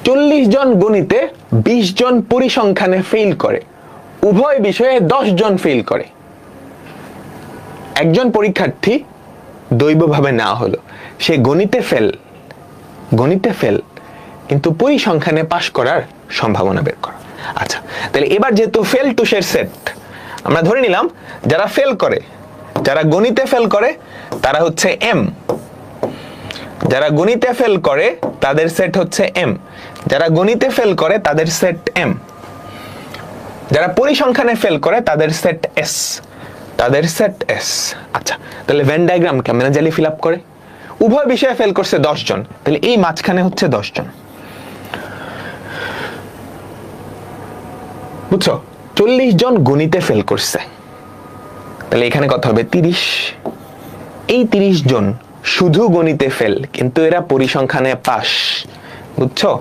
40 জন গণিতে 20 জন পরিসংখ্যানে ফেল করে, উভয় বিষয়ে 10 জন ফেল করে। একজন পরীক্ষার্থী দৈবভাবে নেওয়া হলো, সে গণিতে ফেল, গণিতে ফেল, কিন্তু পরিসংখ্যানে পাশ করার সম্ভাবনা বের করো। আচ্ছা, তাহলে এবার যেহেতু ফেল টু শের সেট, আমরা ধরে নিলাম যারা ফেল করে, যারা গণিতে ফেল করে তারা হচ্ছে এম, যারা গণিতে ফেল করে তাদের সেট হচ্ছে এম, যারা গণিতে ফেল করে তাদের সেট এম, যারা পরিসংখ্যানে ফেল করে তাদের সেট এস, তাদের সেট এস। আচ্ছা, তাহলে ভেন ডায়াগ্রাম কেমন জালি ফিল আপ করে? উভয় বিষয়ে ফেল করছে 10 জন, তাহলে এই মাঝখানে হচ্ছে 10 জন, বুঝছো? 40 জন গণিতে ফেল করছে, তাহলে এখানে কত হবে? 30। এই 30 জন শুধু গণিতে ফেল, কিন্তু এরা পরিসংখ্যানে পাস, বুঝছো?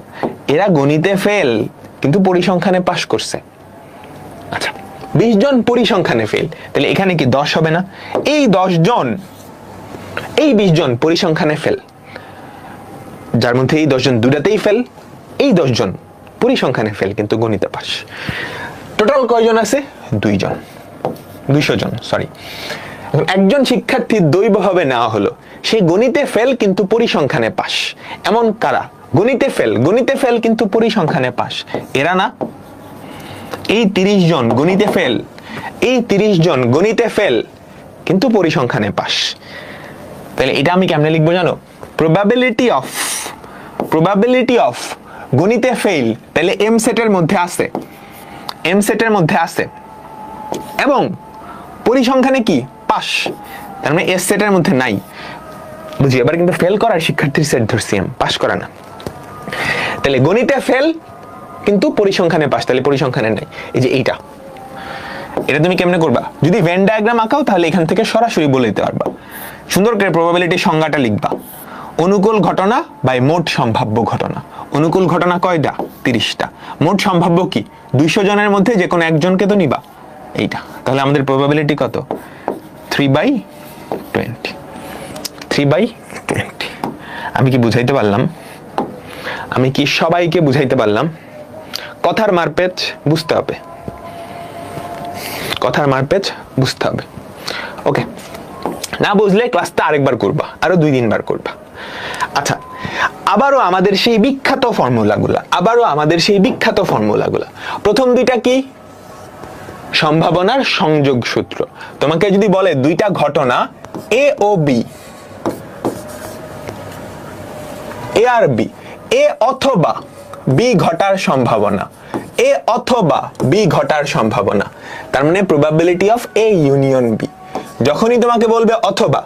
এরা গণিতে ফেল কিন্তু পরিসংখ্যানে পাস করছে। আচ্ছা, 20 জন পরিসংখ্যানে ফেল, তাহলে এখানে কি 10 হবে না? এই 10 জন, এই 20 জন পরিসংখ্যানে ফেল, যার মধ্যে এই 10 জন দুটাতেই ফেল, এই 10 জন পরিসংখ্যানে ফেল কিন্তু গণিতে পাস। টোটাল কয়জন আছে? 2 জন, 200 জন, সরি। একজন শিক্ষার্থী দৈবভাবে নেওয়া হলো, সে গণিতে ফেল কিন্তু পরিসংখ্যানে পাস। এমন কারা? গণিতে ফেল, গণিতে ফেল কিন্তু পরিসংখ্যানে পাস, এরা না? এই 30 জন গণিতে ফেল, এই 30 জন গণিতে ফেল কিন্তু পরিসংখ্যানে পাস। তাহলে এটা আমি কেমনে লিখবো জানো? প্রবাবিলিটি অফ গণিতে ফেল, তাহলে এম সেটের মধ্যে আছে, এম সেটের মধ্যে আছে, এবং পরিসংখ্যানে কি পাস, তার মানে এস সেটের মধ্যে নাই। বুঝি? এবার কিন্তু ফেল করার শিক্ষার্থীর সেট ধরছি এম, পাস করা না। তাহলে গণিতে ফেল কিন্তু পরিসংখ্যানে পাস, তাহলে পরিসংখ্যানে নাই। এই যে এইটা, এটা তুমি কেমনে করবা? যদি ভেন ডায়াগ্রাম আঁকাও তাহলে এখান থেকে সরাসরি বলে দিতে পারবা। সুন্দর করে প্রবাবিলিটি সংজ্ঞাটা লিখবা, অনুকূল ঘটনা বাই মোট সম্ভাব্য ঘটনা। অনুকূল ঘটনা কয়টা? 30টা। মোট সম্ভাব্য কি? 200 জনের মধ্যে যে কোনো একজনকে তো নিবা, এইটা। তাহলে আমাদের প্রবাবিলিটি কত? 3/20। 3/20। আমি কি বুঝাইতে পারলাম? আমি কি সবাইকে বুঝাইতে পারলাম? কথার মারপেচ বুঝতে হবে, কথার মারপেচ বুঝতে হবে। ওকে, না বুঝলে ক্লাসটা আরেকবার করবা, আরো 2-3 বার করবা। আচ্ছা, আবারও আমাদের সেই বিখ্যাত ফর্মুলাগুলা, প্রথম দুইটা কি? সম্ভাবনার সংযোগ সূত্র। তোমাকে যদি বলে দুইটা ঘটনা এ ও বি, এ আর বি, এ অথবা বি ঘটার সম্ভাবনা, এ অথবা বি ঘটার সম্ভাবনা, তার মানে probability of A union B. যখনই তোমাকে বলবে অথবা,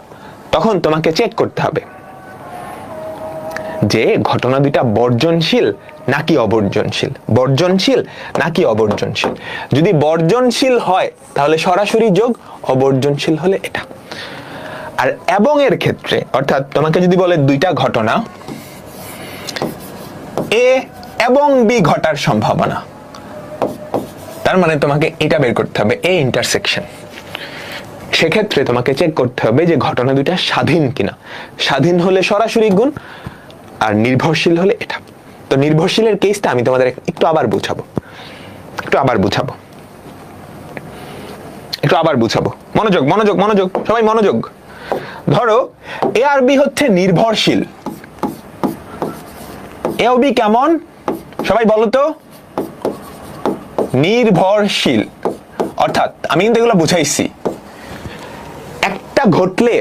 তখন তোমাকে চেক করতে হবে যে ঘটনা দুইটা বর্জনশীল নাকি অবর্জনশীল, বর্জনশীল নাকি অবর্জনশীল। যদি বর্জনশীল হয় তাহলে সরাসরি যোগ, অবর্জনশীল হলে এটা। আর এবং এর ক্ষেত্রে, অর্থাৎ তোমাকে যদি বলে দুইটা ঘটনা এ এবং বি ঘটার সম্ভাবনা, তার মানে তোমাকে এটা বের করতে হবে, এ ইন্টারসেকশন। সেক্ষেত্রে তোমাকে চেক করতে হবে যে ঘটনা দুইটা স্বাধীন কিনা। স্বাধীন হলে সরাসরি গুণ, আর নির্ভরশীল হলে এটা। তো নির্ভরশীলের কেসটা আমি তোমাদের একটু আবার বুঝাবো। মনোযোগ মনোযোগ মনোযোগ, সবাই মনোযোগ। ধরো এ আর বি হচ্ছে নির্ভরশীল। এ ও বি কেমন? সবাই বলো তো। নির্ভরশীল, অর্থাৎ আমি কিন্তু এগুলো বুঝাইছি, একটা ঘটলে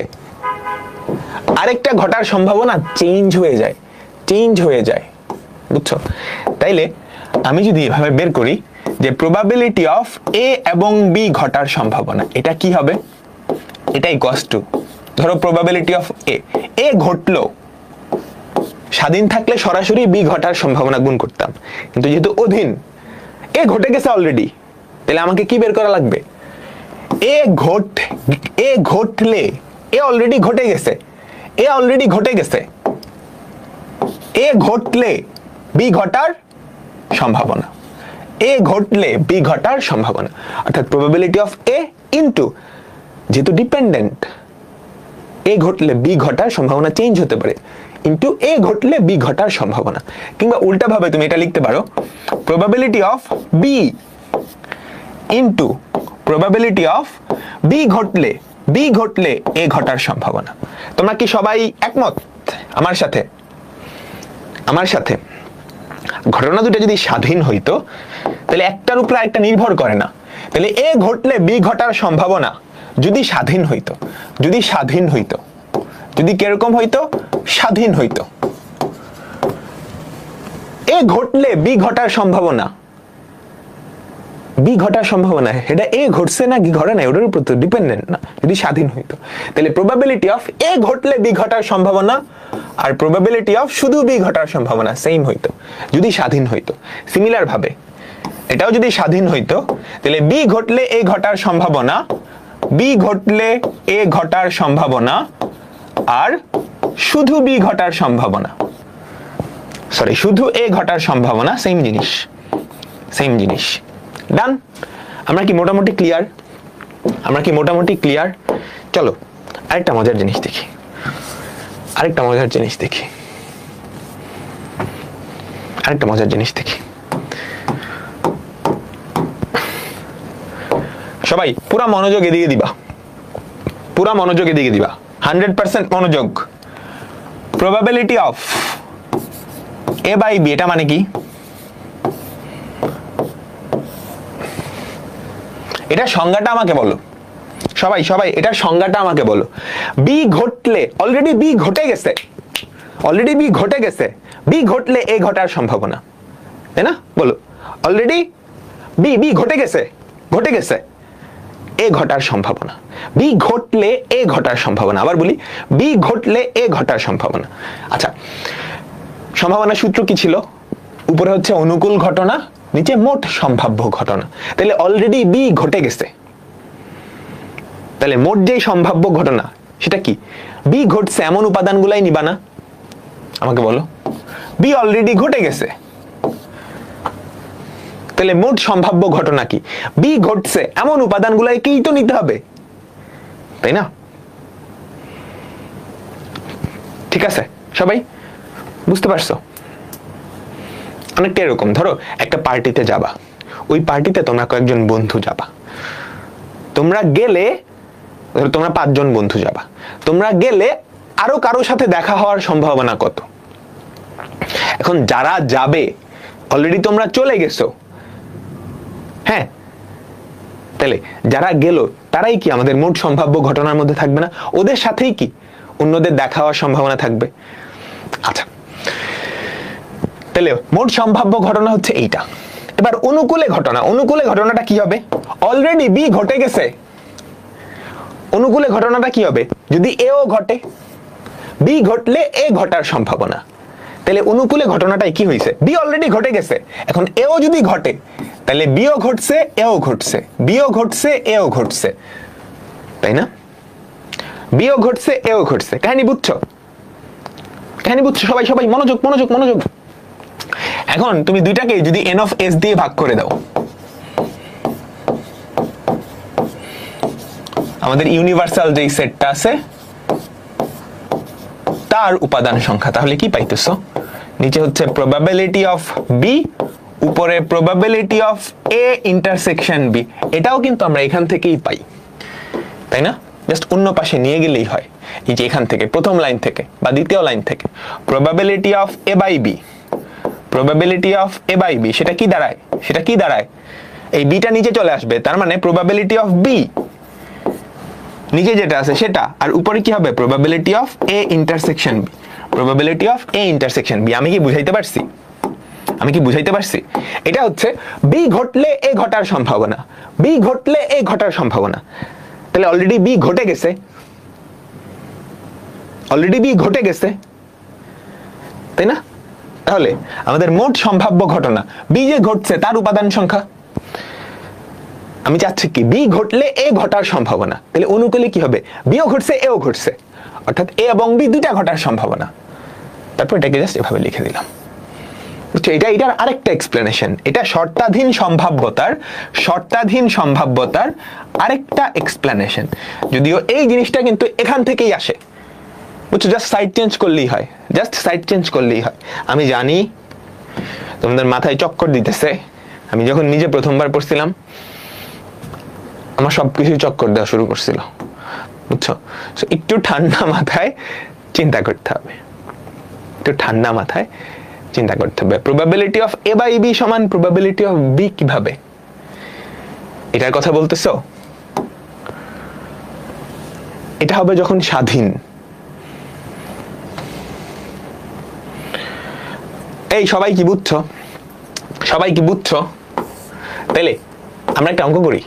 আরেকটা ঘটার সম্ভাবনা চেঞ্জ হয়ে যায়, বুঝছো? তাইলে আমি যদি এভাবে বের করি যে প্রবাবিলিটি অফ এ এবং বি ঘটার সম্ভাবনা, এটা কি হবে? এটা ইকুয়ালস টু, ধরো প্রবাবিলিটি অফ এ ঘটলো, স্বাধীন থাকলে সরাসরি বি ঘটার সম্ভাবনা গুণ করতাম, কিন্তু যেহেতু অধীন, এ ঘটে গেছে অলরেডি, তাহলে আমাকে কি বের করা লাগবে? এ ঘটলে, এ অলরেডি ঘটে গেছে, এ ঘটলে বি ঘটার সম্ভাবনা, অর্থাৎ প্রবাবিলিটি অফ এ ইনটু, যেহেতু ডিপেন্ডেন্ট, এ ঘটলে বি ঘটার সম্ভাবনা চেঞ্জ হতে পারে, ইনটু এ ঘটলে বি ঘটার সম্ভাবনা। কিংবা উল্টা ভাবে তুমি এটা লিখতে পারো, probability of B into probability of B ঘটলে এ ঘটার সম্ভাবনা। তোমরা কি সবাই একমত আমার সাথে? ঘটনা দুটো যদি স্বাধীন হইতো তাহলে একটার উপর একটা নির্ভর করে না, তাহলে এ ঘটলে বি ঘটার সম্ভাবনা যদি স্বাধীন হইতো, যদি কিরকম হইতো? স্বাধীন হইতো। এ ঘটলে বি ঘটার সম্ভাবনা, এটা এ ঘটছে না কি ঘটে না ওটার উপর তো ডিপেন্ডেন্ট না, যদি স্বাধীন হইতো। তাহলে প্রবাবিলিটি অফ এ ঘটলে বি ঘটার সম্ভাবনা আর প্রবাবিলিটি অফ শুধু বি ঘটার সম্ভাবনা সেম হইতো যদি স্বাধীন হইতো। সিমিলার ভাবে এটাও যদি স্বাধীন হইতো তাহলে বি ঘটলে এ ঘটার সম্ভাবনা, আর শুধু বি ঘটার সম্ভাবনা, শুধু এ ঘটার সম্ভাবনা সেম জিনিস। ডান? আমরা কি মোটামুটি ক্লিয়ার? চলো আরেকটা মজার জিনিস দেখি। সবাই পুরা মনোযোগ এদিকে দিবা, 100% মনোযোগ। Probability of A by B, এটা মানে কি? এটা সংজ্ঞাটা আমাকে বলো সবাই, এটার সংজ্ঞাটা আমাকে বলো। বি ঘটলে, অলরেডি বি ঘটে গেছে, বি ঘটলে এ ঘটার সম্ভাবনা, তাই না? বলো, অলরেডি বি ঘটে গেছে, এ ঘটার সম্ভাবনা, বি ঘটলে এ ঘটার সম্ভাবনা। আবার বলি, বি ঘটলে এ ঘটার সম্ভাবনা। আচ্ছা, সম্ভাবনা সূত্র কি ছিল? উপরে হচ্ছে অনুকূল ঘটনা, নিচে মোট সম্ভাব্য ঘটনা। তাহলে অলরেডি বি ঘটে গেছে, তাহলে মোট যে সম্ভাব্য ঘটনা সেটা কি? বি ঘটছে এমন উপাদানগুলাই নিবা না? আমাকে বলো, বি অলরেডি ঘটে গেছে, তাহলে মোট সম্ভাব্য ঘটনা কি? বি ঘটছে এমন উপাদানগুলাকেই তো নিতে হবে, তাই না? ঠিক আছে, সবাই বুঝতে পারছো? অনেকটা এরকম, ধরো একটা পার্টিতে যাবা, ওই পার্টিতে তোমরা কয়েকজন বন্ধু যাবা, তোমরা গেলে ধরো তোমরা 5 জন বন্ধু যাবা, তোমরা গেলে আরো কারোর সাথে দেখা হওয়ার সম্ভাবনা কত? এখন যারা যাবে অলরেডি তোমরা চলে গেছো, হ্যাঁ, তাহলে যারা গেল তারাই কি আমাদের মোট সম্ভাব্য ঘটনার মধ্যে থাকবে না? ওদের সাথেই কি অন্যদের দেখা হওয়ার সম্ভাবনা থাকবে? আচ্ছা, তাহলে মোট সম্ভাব্য ঘটনা হচ্ছে এইটা। এবার অনুকূলে ঘটনা, অনুকূলে ঘটনাটা কি হবে? অলরেডি বি ঘটে গেছে, অনুকূলে ঘটনাটা কি হবে? যদি এও ঘটে, বি ঘটলে এ ঘটার সম্ভাবনা, তাহলে অনুকূলে ঘটনাটাই কি হয়েছে? বি অলরেডি ঘটে গেছে, এখন এও যদি ঘটে তাহলে বিও ঘটছে, এও ঘটছে, বিও ঘটছে, এও ঘটছে, তাই না? বিও ঘটছে, এও ঘটছে। কাহিনী বুঝছো? কাহিনী বুঝছো? সবাই সবাই মনোযোগ মনোযোগ মনোযোগ। এখন তুমি দুইটাকে যদি এন অফ এস দিয়ে ভাগ করে দাও, আমাদের ইউনিভার্সাল যেই সেটটা আছে তার উপাদান সংখ্যা, তাহলে কি পাইতেছো? নিচে হচ্ছে প্রবাবিলিটি অফ বি, উপরে probability of A intersection B. এটাও কিন্তু আমরা এখান থেকেই পাই, তাই না? জাস্ট অন্য পাশে নিয়ে গেলেই হয়। এই যে এখান থেকে প্রথম লাইন থেকে বা দ্বিতীয় লাইন থেকে probability of A by B, probability of A by B, সেটা কি দাঁড়ায়? সেটা কি দাঁড়ায়? এই বিটা নিচে চলে আসবে, তার মানে প্রবাবিলিটি অফ বি নিচে যেটা আছে সেটা, আর উপরে কি হবে? Probability of A intersection B, probability of A intersection B. আমি কি বুঝাইতে পারছি? আমি কি বুঝাইতে পারছি? এটা হচ্ছে বি ঘটলে এ ঘটার সম্ভাবনা, বি ঘটলে এ ঘটার সম্ভাবনা। তাহলে অলরেডি বি ঘটে গেছে, অলরেডি বি ঘটে গেছে, তাই না? তাহলে আমাদের মোট সম্ভাব্য ঘটনা বি যে ঘটছে তার উপাদান সংখ্যা। আমি চাচ্ছি কি? বি ঘটলে এ ঘটার সম্ভাবনা, তাহলে অনুকূলে কি হবে? বিও ঘটছে, এও ঘটছে, অর্থাৎ এ এবং বি দুইটা ঘটার সম্ভাবনা। তারপর এটাকে জাস্ট এভাবে লিখে দিলাম, বুঝছো? এটার আরেকটা এক্সপ্লেনেশন, এটা শর্তাধীন সম্ভাব্যতার, শর্তাধীন সম্ভাব্যতার আরেকটা এক্সপ্লেনেশন। যদিও এই জিনিসটা কিন্তু এখান থেকেই আসে, বুঝছো? জাস্ট সাইড চেঞ্জ করলেই হয়, জাস্ট সাইড চেঞ্জ করলেই হয়। আমি জানি তোমাদের মাথায় চক্কর দিতেছে, আমি যখন নিজে প্রথমবার পড়ছিলাম আমার সবকিছু চক্কর দেওয়া শুরু করছিল, বুঝছো? একটু ঠান্ডা মাথায় চিন্তা করতে হবে, একটু ঠান্ডা মাথায় চিন্তা করতে হবে। Probability of A by B সমান প্রবাবিলিটি অফ বি কিভাবে? এটার কথা বলতেছো? এটা হবে যখন স্বাধীন। এই সবাই কি বুঝছো? সবাই কি বুঝছো? তাইলে আমরা একটা অঙ্ক করি,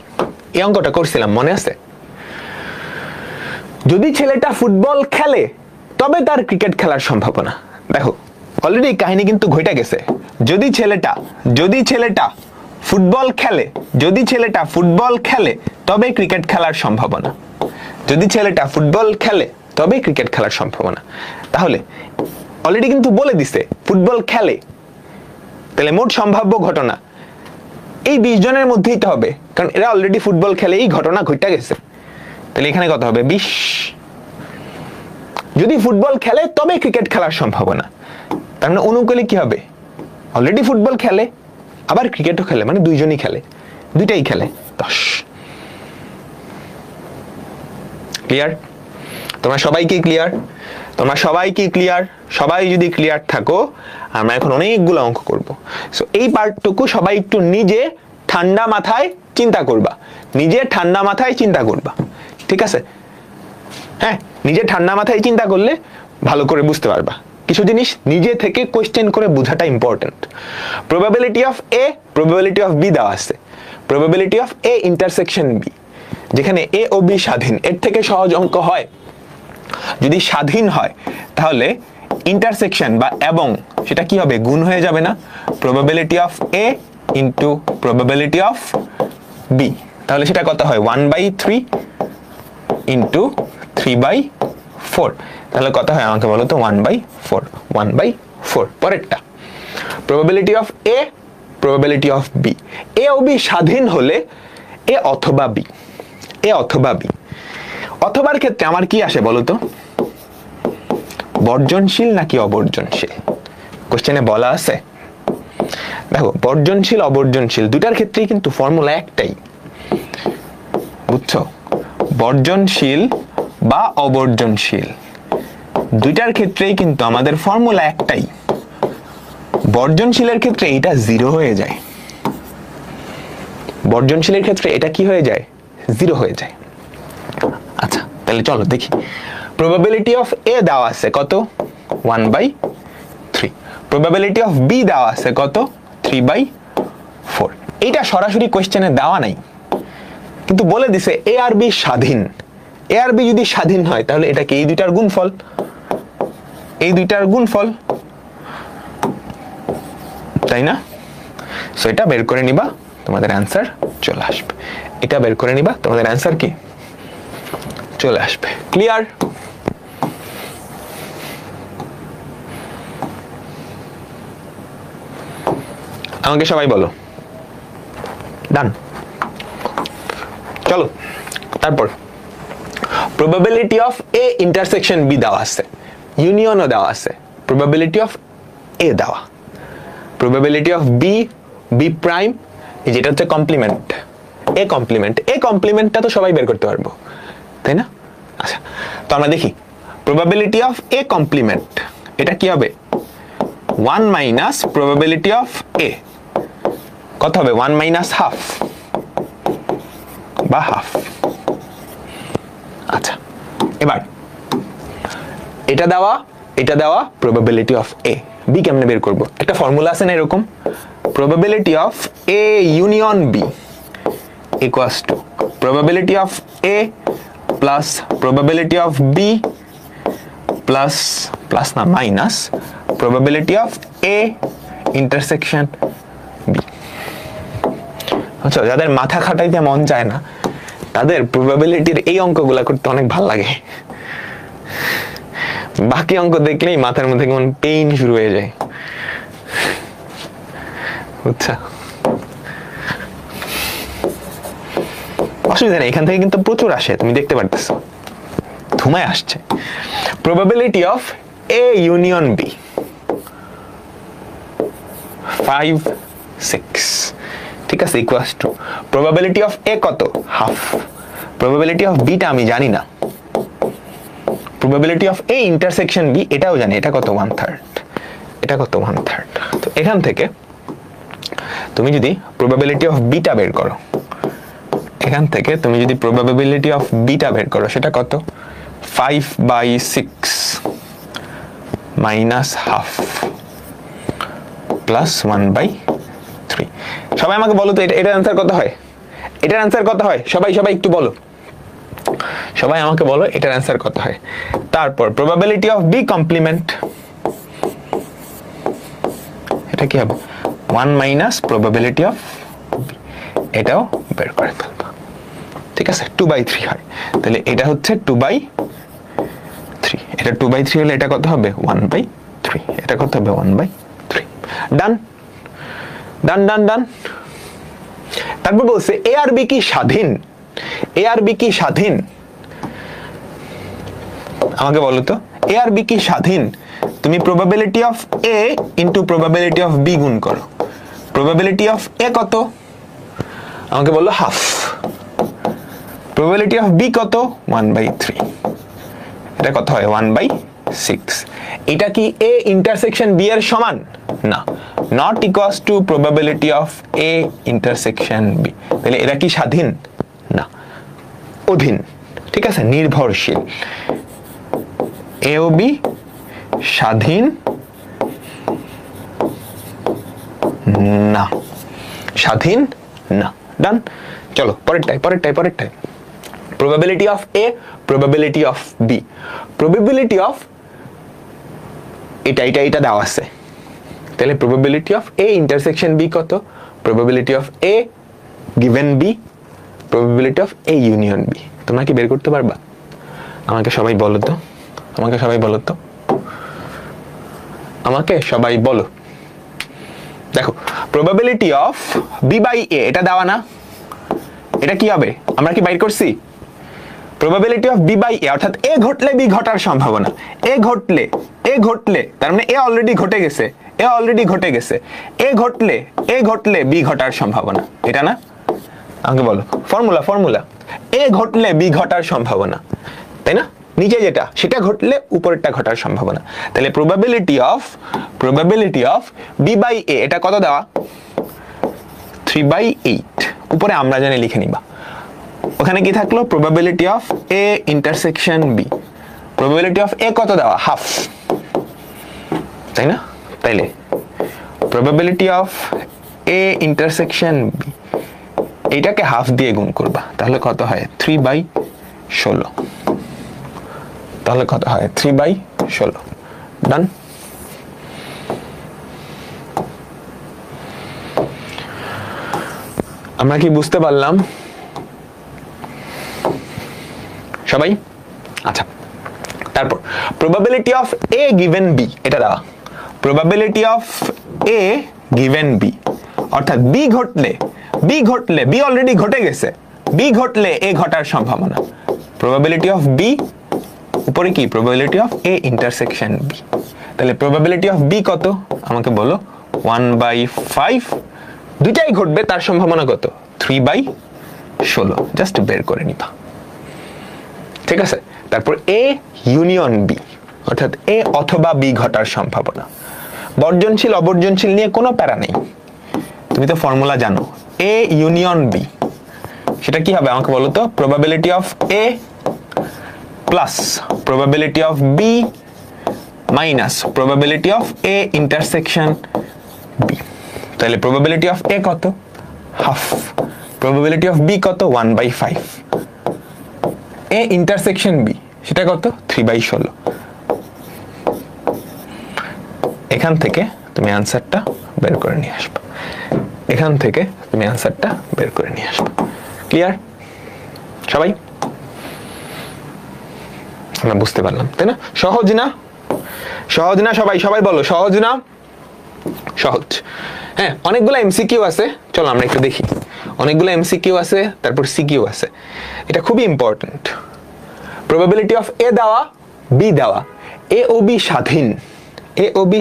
এই অঙ্কটা করছিলাম মনে আছে? যদি ছেলেটা ফুটবল খেলে তবে তার ক্রিকেট খেলার সম্ভাবনা। দেখো অলরেডি কাহিনী কিন্তু ঘটে গেছে। যদি ছেলেটা ফুটবল খেলে, যদি ছেলেটা ফুটবল খেলে তবে ক্রিকেট খেলার সম্ভাবনা, যদি ছেলেটা ফুটবল খেলে তবে ক্রিকেট খেলার সম্ভাবনা। তাহলে অলরেডি কিন্তু বলে দিছে ফুটবল খেলে, তাহলে মোট সম্ভাব্য ঘটনা এই 20 জনের মধ্যেই তো হবে, কারণ এরা অলরেডি ফুটবল খেলে, এই ঘটনা ঘটে গেছে। তাহলে এখানে কত হবে? 20। যদি ফুটবল খেলে তবে ক্রিকেট খেলার সম্ভাবনা, তার মানে অনুকূলে কি হবে? অলরেডি ফুটবল খেলে আবার ক্রিকেটও খেলে, মানে দুইজনই খেলে, দুইটাই খেলে, 10। ক্লিয়ার? তোমরা সবাই কি ক্লিয়ার? তোমরা সবাই কি ক্লিয়ার? সবাই যদি ক্লিয়ার থাকো আমরা এখন অনেকগুলো অঙ্ক করব। সো এই পার্টটুকু সবাই একটু নিজে ঠান্ডা মাথায় চিন্তা করবা, নিজে ঠান্ডা মাথায় চিন্তা করবা, ঠিক আছে? হ্যাঁ, নিজে ঠান্ডা মাথায় চিন্তা করলে ভালো করে বুঝতে পারবা। কিছু জিনিস নিজে থেকে কোয়েশ্চেন করে বোঝাটা important. Probability of A, probability of B দেওয়া আছে, probability of A intersection B, যেখানে এ ও বি স্বাধীন। এর থেকে সহজ অঙ্ক হয়? যদি স্বাধীন হয় তাহলে ইন্টারসেকশন বা এবং সেটা কি হবে? গুণ হয়ে যাবে না? Probability of A into probability of B, তাহলে সেটা কত হয়? 1/3 ইন্টু 3/4, তাহলে কত হয় আমাকে বলো তো? 1/4, 1/4। পরেরটা probability of A, probability of B. A ও বি স্বাধীন হলে এ অথবা বি, এ অথবা বি। অথবার ক্ষেত্রে আমার কি আসে বলো তো? বর্জনশীল নাকি অবর্জনশীল? কোশ্চেনে বলা আছে। দেখো বর্জনশীল অবর্জনশীল দুটার ক্ষেত্রেই কিন্তু ফর্মুলা একটাই, বুঝছো? বর্জনশীল বা অবর্জনশীল দুইটার ক্ষেত্রেই কিন্তু আমাদের ফর্মুলা একটাই। বর্জনশীলের ক্ষেত্রে এটা 0 হয়ে যায়, বর্জনশীলের ক্ষেত্রে এটা কি হয়ে যায়? 0 হয়ে যায়। আচ্ছা তাহলে চলো দেখি, প্রবাবিলিটি অফ এ দেওয়া আছে কত? 1/3। প্রবাবিলিটি অফ বি দেওয়া আছে কত? 3/4। এটা সরাসরি কোশ্চেনে দেওয়া নাই, কিন্তু বলে দিছে এ আর বি স্বাধীন। এ আর বি যদি স্বাধীন হয় তাহলে এটা কি এই দুইটার গুণফল, এই দুইটার গুণফল, তাই না? সো এটা বের করে নিবা, তোমাদের অ্যান্সার চলে আসবে। এটা বের করে নিবা, তোমাদের অ্যান্সার কি চলে আসবে। ক্লিয়ার? আমাকে সবাই বলো। ডান। চলো তারপর probability of A intersection B দেওয়া আছে, ইউনিয়নও দেওয়া আছে, প্রবাবিলিটি অফ এ দেওয়া, probability of B, B prime, যেটা হচ্ছে কমপ্লিমেন্ট, এ কমপ্লিমেন্ট। এ কমপ্লিমেন্টটা তো সবাই বের করতে পারবো, তাই না? আচ্ছা তো আমরা দেখি প্রবাবিলিটি অফ এ কমপ্লিমেন্ট, এটা কি হবে? 1 মাইনাস প্রবাবিলিটি অফ এ, কত হবে? 1 মাইনাস হাফ বা হাফ। আচ্ছা এবার এটা দেওয়া, এটা দেওয়া প্রবাবিলিটি অফ এ, বি কেমনে বের করব? একটা ফর্মুলা আছে না এরকম, probability of A union B equals to probability of A plus probability of B plus, plus না minus, probability of A intersection B. আচ্ছা যাদের মাথা খাটাইতে মন চায় না তাদের প্রবাবিলিটির এই অঙ্কগুলা করতে অনেক ভালো লাগে, বাকি অঙ্ক দেখলেই মাথার মধ্যে কেমন পেইন শুরু হয়ে যায়, বুঝছা? অসুবিধা নেই, এখান থেকে কিন্তু প্রচুর আসে, তুমি দেখতে পারতেছো ধুমায় আসছে। Probability of A union B 5, 6, ঠিক আছে, equals to probability of A কত? হাফ। প্রবাবিলিটি অফ বিটা আমি জানি না, probability of A intersection B এটাও জানি, এটা কত? 1/3। এটা কত? 1/3। তো এখান থেকে তুমি যদি প্রবাবিলিটি অফ বিটা বের করো, এখান থেকে তুমি যদি প্রবাবিলিটি অফ বিটা বের করো, সেটা কত? 5/6 মাইনাস হাফ প্লাস 1/3। সবাই আমাকে বলো তো এটার অ্যান্সার কত হয়? এটার অ্যান্সার কত হয়? সবাই সবাই একটু বলো, সবাই আমাকে বলো এটার অ্যান্সার কত হয়। তারপর প্রবাবিলিটি অফ বি কমপ্লিমেন্ট, এটা কি হবে? 1 মাইনাস প্রবাবিলিটি অফ বি, এটাও বের করে ফেলবো, ঠিক আছে? 2/3 হয়, তাহলে এটা হচ্ছে 2/3, এটা 2/3 হলে এটা কত হবে? 1/3, এটা কত হবে? 1/3। ডান ডান ডান ডান। তারপর বলছে এ আর বি কি স্বাধীন? এ আর বি কি স্বাধীন? আমাকে বলো তো এ আর বি কি স্বাধীন? তুমি probability of A into probability of B গুণ করো। প্রবাবিলিটি অফ এ কত? আমাকে বললো হাফ। প্রবাবিলিটি অফ বি কত? 1/3। এটা কত হয়? 1/6। এটা কি এ ইন্টারসেকশন বি এর সমান? না, not equals to probability of A intersection B. তাহলে এরা কি স্বাধীন? না, অধীন, ঠিক আছে, নির্ভরশীল। এ ও বি স্বাধীন না, স্বাধীন না। ডান। চলো পরেরটাই পরেরটাই পরেরটাই। probability of A, probability of B, probability of এটা দেওয়া আছে, তাহলে probability of A intersection B কত? probability of A given B, probability of A union B। তোমরা কি বের করতে পারবা? আমাকে সবাই বলো তো, আমাকে সবাই বলো তো, আমাকে সবাই বলো। দেখো probability of B by A এটা দেওয়া না, এটা কি হবে? আমরা কি বাইর করছি? প্রবাবিলিটি অফ বি বাই এ অর্থাৎ এ ঘটলে বি ঘটার সম্ভাবনা, এ ঘটলে তার মানে এ অলরেডি ঘটে গেছে, এ ঘটলে বি ঘটার সম্ভাবনা, এটা না? আমাকে বলো ফর্মুলা এ ঘটলে বি ঘটার সম্ভাবনা, তাই না? নিচে যেটা সেটা ঘটলে উপরেরটা ঘটার সম্ভাবনা। তাহলে প্রবাবিলিটি অফ বি বাই এ, এটা কত দেওয়া? 3/8। উপরে আমরা জানি লিখে নিবা। ওখানে কি থাকলো? Probability of A intersection B. Probability of A কত দেওয়া? হাফ, তাই না? তাইলে probability of A intersection B, এইটাকে হাফ দিয়ে গুণ করবা, তাহলে কত হয়? 3/16। তাহলে কত হয়? 3/16। ডান। আমরা কি বুঝতে পারলাম সবাই? আচ্ছা, তারপর probability of A given B, এটা দেওয়া। Probability of A given B অর্থাৎ বি ঘটলে বি অলরেডি ঘটে গেছে, বি ঘটলে এ ঘটার সম্ভাবনা। প্রবাবিলিটি অফ বি উপরে কি? Probability of A intersection B. তাহলে প্রবাবিলিটি অফ বি কত আমাকে বলো? 1/5। দুইটাই ঘটবে, তার সম্ভাবনা কত? 3/16। জাস্ট বের করে নিবা, ঠিক আছে? তারপর এ ইউনিয়ন বি অর্থাৎ এ অথবা বি ঘটার সম্ভাবনা। বর্জনশীল অবর্জনশীল নিয়ে কোনো প্যারা নেই, তুমি তো ফর্মুলা জানো। এ ইউনিয়ন বি সেটা কি হবে আমাকে বলো তো? Probability of A plus probability of B minus probability of A intersection B. তাহলে প্রবাবিলিটি অফ এ কত? হাফ। প্রবাবিলিটি অফ বি কত? 1/5। এ ইন্টারসেকশন বি সেটা কত? 3/16। এখান থেকে তুমি অ্যান্সারটা বের করে নিয়ে আসবে, ক্লিয়ার সবাই? আমরা বুঝতে পারলাম, তাই না? সহজ না সবাই বলো, সহজ না? সহজ। হ্যাঁ, অনেকগুলো এমসিকিউ আছে, চলো আমরা একটু দেখি। অনেকগুলো এমসিকিউ আছে, তারপর সিকিউ আছে। এটা খুবই ইম্পর্টেন্ট। প্রবাবিলিটি অফ এ দেওয়া, বি দেওয়া, এ ও বি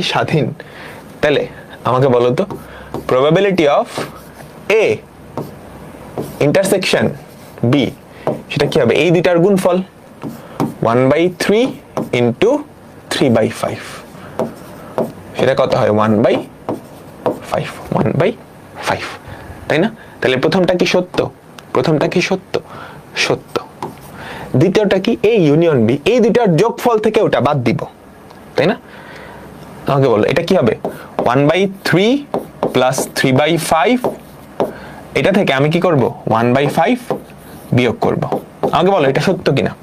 স্বাধীন। তাহলে আমাকে বলো তো probability of A intersection B সেটা কি হবে? এই দুইটার গুণফল 1/3 ইন্টু 3/5, সেটা কত হয়? 1/5, তাই না? তাহলে প্রথমটা কি সত্য? সত্য। দ্বিতীয়টা কি? এ ইউনিয়ন বি, এই দুইটার যোগফল থেকে ওটা বাদ দিব, তাই না? আমাকে বলো এটা কি হবে? 1/3 প্লাস 3/5, এটা থেকে আমি কি করব? 1/5 বিয়োগ করব। আমাকে বলো এটা সত্য কিনা?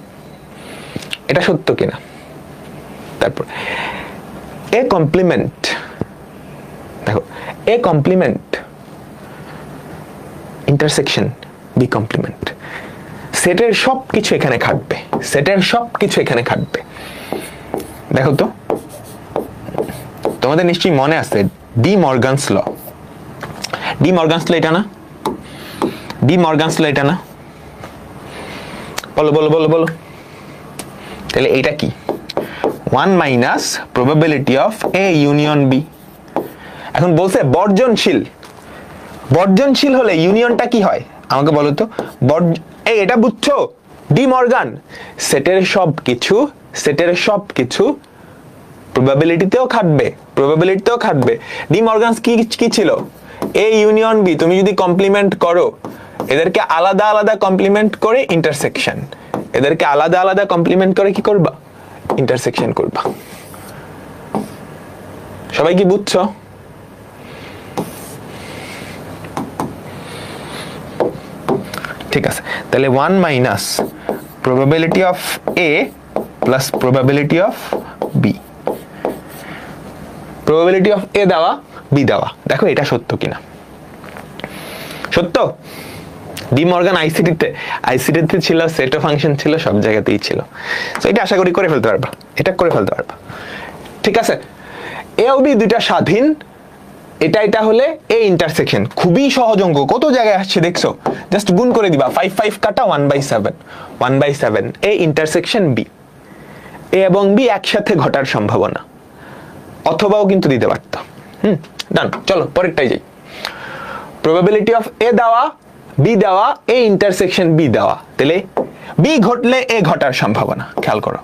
তারপর এ কমপ্লিমেন্ট, দেখো A complement intersection B complement, সেটের সবকিছু এখানে খাটবে। দেখো তো, তোমাদের নিশ্চয়ই মনে আছে ডি মর্গানস ল। এটা না? বলো। তাহলে এটা কি? 1 minus probability of A union B. এখন বলছে বর্জনশীল হলে ইউনিয়নটা কি হয় আমাকে বলো তো? এটা বুঝছো? ডি মর্গান সেটের সবকিছু প্রবাবিলিটিতেও খাটবে। ডি মর্গান কি ছিল? এ ইউনিয়ন বি তুমি যদি কমপ্লিমেন্ট করো, এদেরকে আলাদা কমপ্লিমেন্ট করে ইন্টারসেকশন, এদেরকে আলাদা কমপ্লিমেন্ট করে কি করবা? ইন্টারসেকশন করবা। সবাই কি বুঝছো? ঠিক আছে, তাহলে 1 minus probability of A plus probability of B. Probability of A দেওয়া, বি দেওয়া, দেখো এটা সত্য কিনা। সত্য। ডি মর্গান আইসিটিতে ছিল, সেট অফ ফাংশন ছিল, সব জায়গাতেই ছিল। তো এটা আশা করি করে ফেলতে পারবা। ঠিক আছে, এ ও বি দুইটা স্বাধীন, এটা হলে এ ইন্টারসেকশন, খুবই সহজ অঙ্ক, কত জায়গায় আসছে দেখছো, জাস্ট গুণ করে দিবা, 5 5 কাটা 1/7, 1/7 এ ইন্টারসেকশন বি, এ এবং বি একসাথে ঘটার সম্ভাবনা, অথবাও কিন্তু দিতে পারতো। ডান, চলো পরেরটাই যাই। প্রবাবিলিটি অফ এ দেওয়া, বি দেওয়া, এ ইন্টারসেকশন বি দেওয়া, তাহলে বি ঘটলে এ ঘটার সম্ভাবনা, খেয়াল করো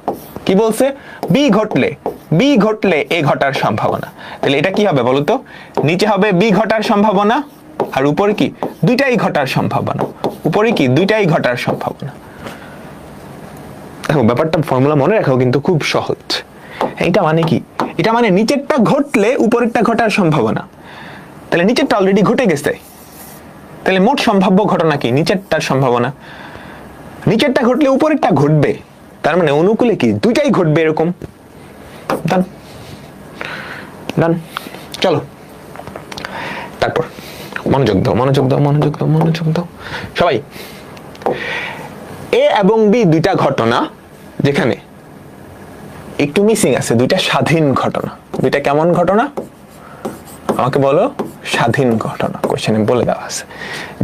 কি বলছে, বি ঘটলে এ ঘটার সম্ভাবনা, তাহলে এটা কি হবে বলো তো, নিচে হবে বি ঘটার সম্ভাবনা, আর উপরে কি দুইটাই ঘটার সম্ভাবনা, উপরে কি দুইটাই ঘটার সম্ভাবনা। দেখো ব্যাপারটা ফর্মুলা মনে রাখো কিন্তু খুব সহজ। এটা মানে কি, এটা মানে নিচেরটা ঘটলে উপরেরটা ঘটার সম্ভাবনা, তাহলে নিচেরটা অলরেডি ঘটে গেছে, তাহলে মোট সম্ভাব্য ঘটনা কি, নিচেরটার সম্ভাবনা, নিচেরটা ঘটলে উপরেরটা ঘটবে, তার মানে অনুকূলে কি দুইটাই ঘটবে এরকম। ডান ডান, চলো তারপর মনোযোগ দাও মনোযোগ দাও মনোযোগ দাও মনোযোগ দাও সবাই। এ এবং বি দুইটা ঘটনা, যেখানে একটু মিসিং আছে, দুইটা স্বাধীন ঘটনা, দুইটা কেমন ঘটনা আমাকে বলো, স্বাধীন ঘটনা, কোশ্চেনে বলে দেওয়া আছে,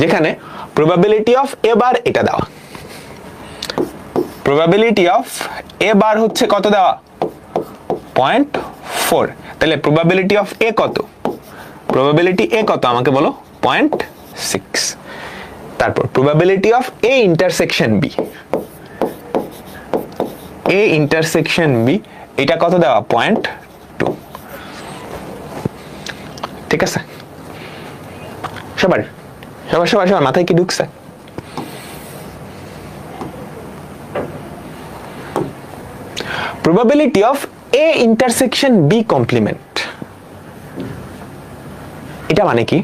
যেখানে প্রবাবিলিটি অফ এ বার এটা দেওয়া, প্রবাবিলিটি অফ এ বার হচ্ছে কত দেওয়া, 0.4, তাহলে প্রবাবিলিটি অফ এ কত, প্রবাবিলিটি এ কত আমাকে বলো, 0.6, তারপর probability of A intersection B, A intersection B এটা কত দেওয়া, 0.2, ঠিক আছে, সবার সবার সবার সবার মাথায় কি ঢুকছে? Probability of A intersection B complement, এটা মানে কি,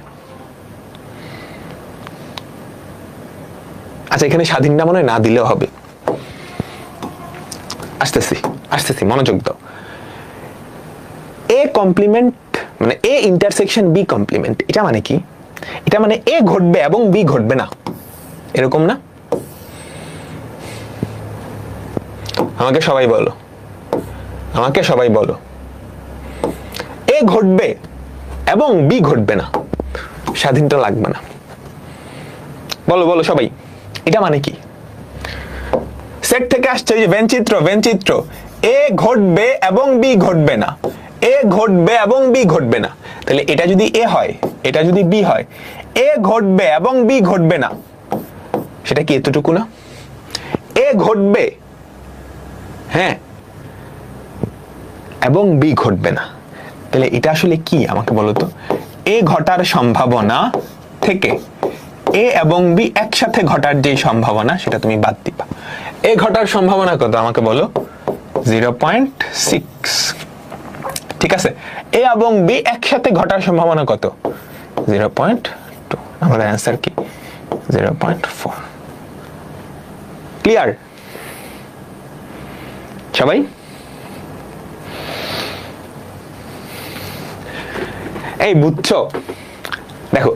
আচ্ছা এখানে স্বাধীনটা মনে হয় না দিলেও হবে, আসতেছি আসতেছি মনোযোগ দাও। এ কমপ্লিমেন্ট মানে এ ইন্টারসেকশন বি কমপ্লিমেন্ট, এটা মানে কি, এটা মানে এ ঘটবে এবং বি ঘটবে না, এরকম না? আমাকে সবাই বলো, আমাকে সবাই বলো, এ ঘটবে এবং বি ঘটবে না, স্বাধীনটা লাগবে না, বলো বলো সবাই, এটা মানে কি? সেট থেকে আসছে এই যে ভেনচিত্র, ভেনচিত্র, এ ঘটবে এবং বি ঘটবে না, এ ঘটবে এবং বি ঘটবে না, তাহলে এটা যদি এ হয়, এটা যদি বি হয়, এ ঘটবে এবং বি ঘটবে না, সেটা কি এতটুকু না? এ ঘটবে, হ্যাঁ, এবং বি ঘটবে না, তাহলে এটা আসলে কি আমাকে বলো তো, এ ঘটার সম্ভাবনা থেকে এ এবং বি একসাথে ঘটার যে সম্ভাবনা সেটা তুমি বাদ দিবা। এ ঘটার সম্ভাবনা কত আমাকে বলো, 0.6, ঠিক আছে, এ এবং বি একসাথে ঘটার সম্ভাবনা কত, 0.2, আমাদের অ্যান্সার কি 0.4। ক্লিয়ার সবাই? এই বুঝছো? দেখো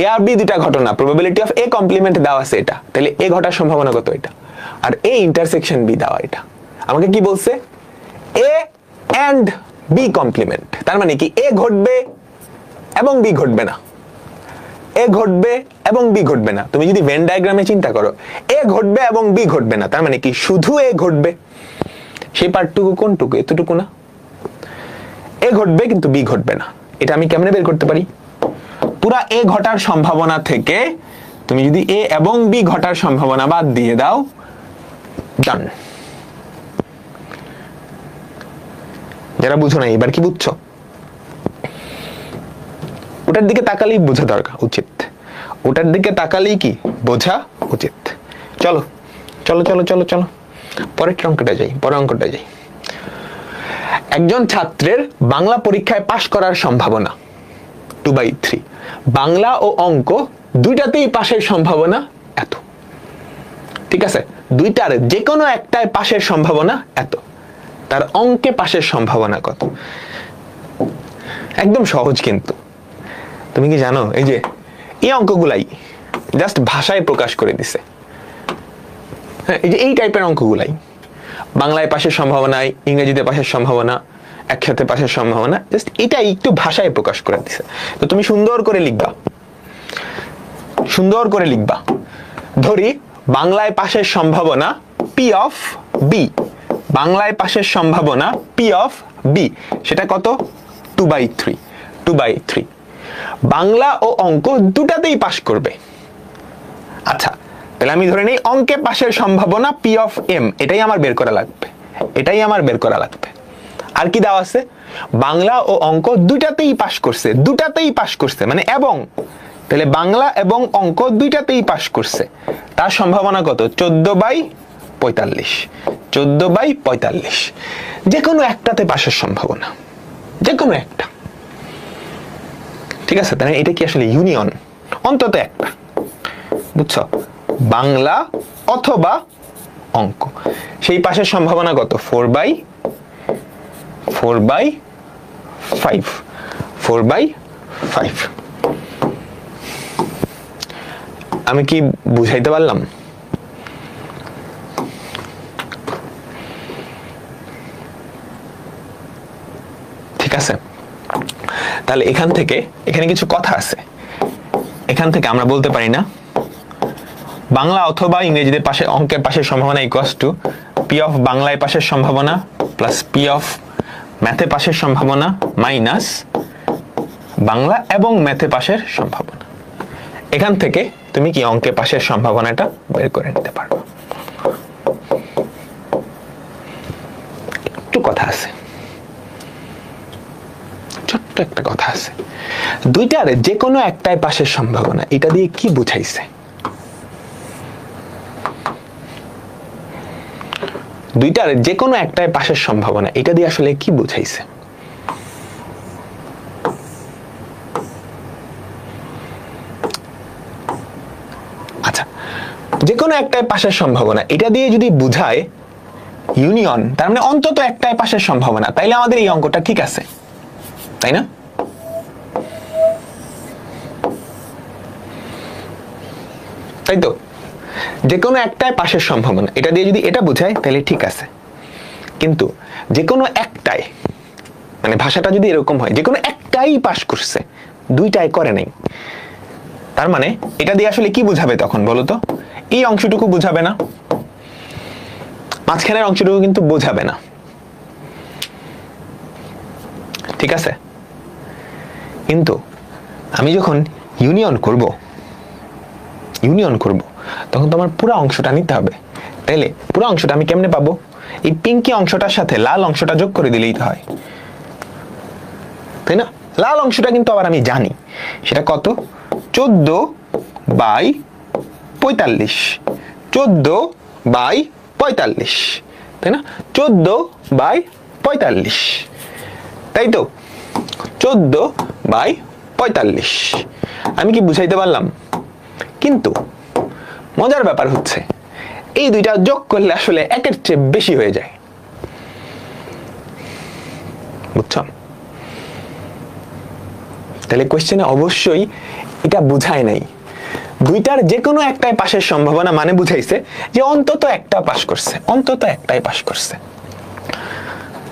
এ আর বি দুটা ঘটনা, প্রবাবিলিটি অফ এ কমপ্লিমেন্ট দেওয়া আছে এটা, তাহলে এ ঘটার সম্ভাবনা কত এটা, আর এ ইন্টারসেকশন বি দেওয়া এটা, আমাকে কি বলছে, এ এন্ড বি কমপ্লিমেন্ট, তার মানে কি এ ঘটবে এবং বি ঘটবে না, এ ঘটবে এবং বি ঘটবে না। তুমি যদি ভেন ডায়াগ্রামে চিন্তা করো, এ ঘটবে এবং বি ঘটবে না, তার মানে কি শুধু এ ঘটবে, সেই পার্টটুকু কোনটুকু, এতটুকু না, এ ঘটবে কিন্তু বি ঘটবে না, এটা আমি কেমনে বের করতে পারি, পুরা এ ঘটার সম্ভাবনা থেকে তুমি যদি এ এবং বি ঘটার সম্ভাবনা বাদ দিয়ে দাও, ডান। যারা বুঝো না এবার কি বুঝছো, ওটার দিকে তাকালেই বোঝা দরকার উচিত, ওটার দিকে তাকালেই কি বোঝা উচিত। চলো চলো চলো চলো চলো পরের অঙ্কটা যাই, পরের অঙ্কটা যাই। একজন ছাত্রের বাংলা পরীক্ষায় পাশ করার সম্ভাবনা 2/3, বাংলা ও অঙ্ক দুইটাতেই পাশের সম্ভাবনা এত, ঠিক আছে, দুইটার যে কোনো একটায় পাশের সম্ভাবনা এত, তার অঙ্কে পাশের সম্ভাবনা কত? একদম সহজ, কিন্তু তুমি কি জানো এই যে এই অঙ্কগুলাই জাস্ট ভাষায় প্রকাশ করে দিছে, হ্যাঁ, এই যে এই টাইপের অঙ্কগুলাই, বাংলায় পাশের সম্ভাবনা, ইংরেজিতে পাশের সম্ভাবনা, একসাথে পাশের সম্ভাবনা, জাস্ট এটা একটু ভাষায় প্রকাশ করে দিছে। তো তুমি সুন্দর করে লিখবা, সুন্দর করে লিখবা। ধরি বাংলায় পাশের সম্ভাবনা পি অফ বি, বাংলায় পাশের সম্ভাবনা পি অফ বি, সেটা কত? 2/3, 2/3। বাংলা ও অঙ্ক দুটাতেই পাস করবে। আচ্ছা, তাহলে আমি ধরে নেই অঙ্কে পাশের সম্ভাবনা পি অফ এম, এটাই আমার বের করা লাগবে, এটাই আমার বের করা লাগবে। আর কি দেওয়া আছে? বাংলা ও অঙ্ক দুটাতেই পাস করছে, দুটাতেই পাস করছে মানে এবং, তাহলে বাংলা এবং অঙ্ক দুইটাতেই পাস করছে, তার সম্ভাবনা কত? 14/45, 14/45। যে কোনো একটাতে পাশের সম্ভাবনা, যে কোনো একটা, ঠিক আছে? তাহলে এটা কি আসলে ইউনিয়ন? অন্তত একটা, বুঝছো? বাংলা অথবা অঙ্ক, সেই পাশের সম্ভাবনা কত? 4/5, 4/5। আমি কি বুঝাইতে পারলাম? ঠিক আছে, তাহলে এখান থেকে এখানে কিছু কথা আছে, এখান থেকে আমরা বলতে পারি না বাংলা অথবা ইংরেজিতে পাশে অঙ্কের পাশের সম্ভাবনা ইকুয়ালস টু পি অফ বাংলায় পাশের সম্ভাবনা প্লাস পি অফ ম্যাথে পাশের সম্ভাবনা মাইনাস বাংলা এবং ম্যাথে পাশের সম্ভাবনা। এখান থেকে তুমি কি অঙ্কে পাশের সম্ভাবনাটা বের করে নিতে পারবে। একটু কথা আছে, ছোট্ট একটা কথা আছে, দুইটার যে কোনো একটাই পাশের সম্ভাবনা, এটা দিয়ে কি বুঝাইছে? দুইটার যে কোনো একটাই পাশের সম্ভাবনা, এটা দিয়ে আসলে কি বুঝাইছে? আচ্ছা, যে কোনো একটাই পাশের সম্ভাবনা, এটা দিয়ে যদি বুঝায় ইউনিয়ন, তার মানে অন্তত একটাই পাশের সম্ভাবনা, তাইলে আমাদের এই অঙ্কটা ঠিক আছে, তাই না? তাই তো, যে কোনো একটাই পাশের সম্ভাবনা, এটা দিয়ে যদি এটা বুঝায় তাহলে ঠিক আছে। কিন্তু যে কোনো একটাই, মানে ভাষাটা যদি এরকম হয় যে কোনো একটাই পাস করছে, দুইটাই করে নাই, তার মানে এটা দিয়ে আসলে কি বুঝাবে তখন বলো তো? এই অংশটুকু বুঝাবে না, মাঝখানের অংশটুকু কিন্তু বোঝাবে না, ঠিক আছে? কিন্তু আমি যখন ইউনিয়ন করব, ইউনিয়ন করব, তখন তো আমার পুরো অংশটা নিতে হবে। তাইলে পুরো অংশটা আমি কেমনে পাবো? এই পিঙ্কি অংশটার সাথে লাল অংশটা যোগ করে দিলেই তো হয়, তাই না? লাল অংশটা কিন্তু আবার আমি জানি, সেটা কত? 14/45, 14/45, তাই না? 14/45, তাই তো? 14/45। আমি কি বুঝাইতে পারলাম? কিন্তু মজার ব্যাপার হচ্ছে এই দুইটা যোগ করলে আসলে একের চেয়ে বেশি হয়ে যায়, বুঝছো? তাহলে কোশ্চেনে অবশ্যই এটা বুঝায় নাই। দুইটার যে কোনো একটাই পাশের সম্ভাবনা মানে বুঝাইছে যে অন্তত একটা পাস করছে, অন্তত একটাই পাস করছে,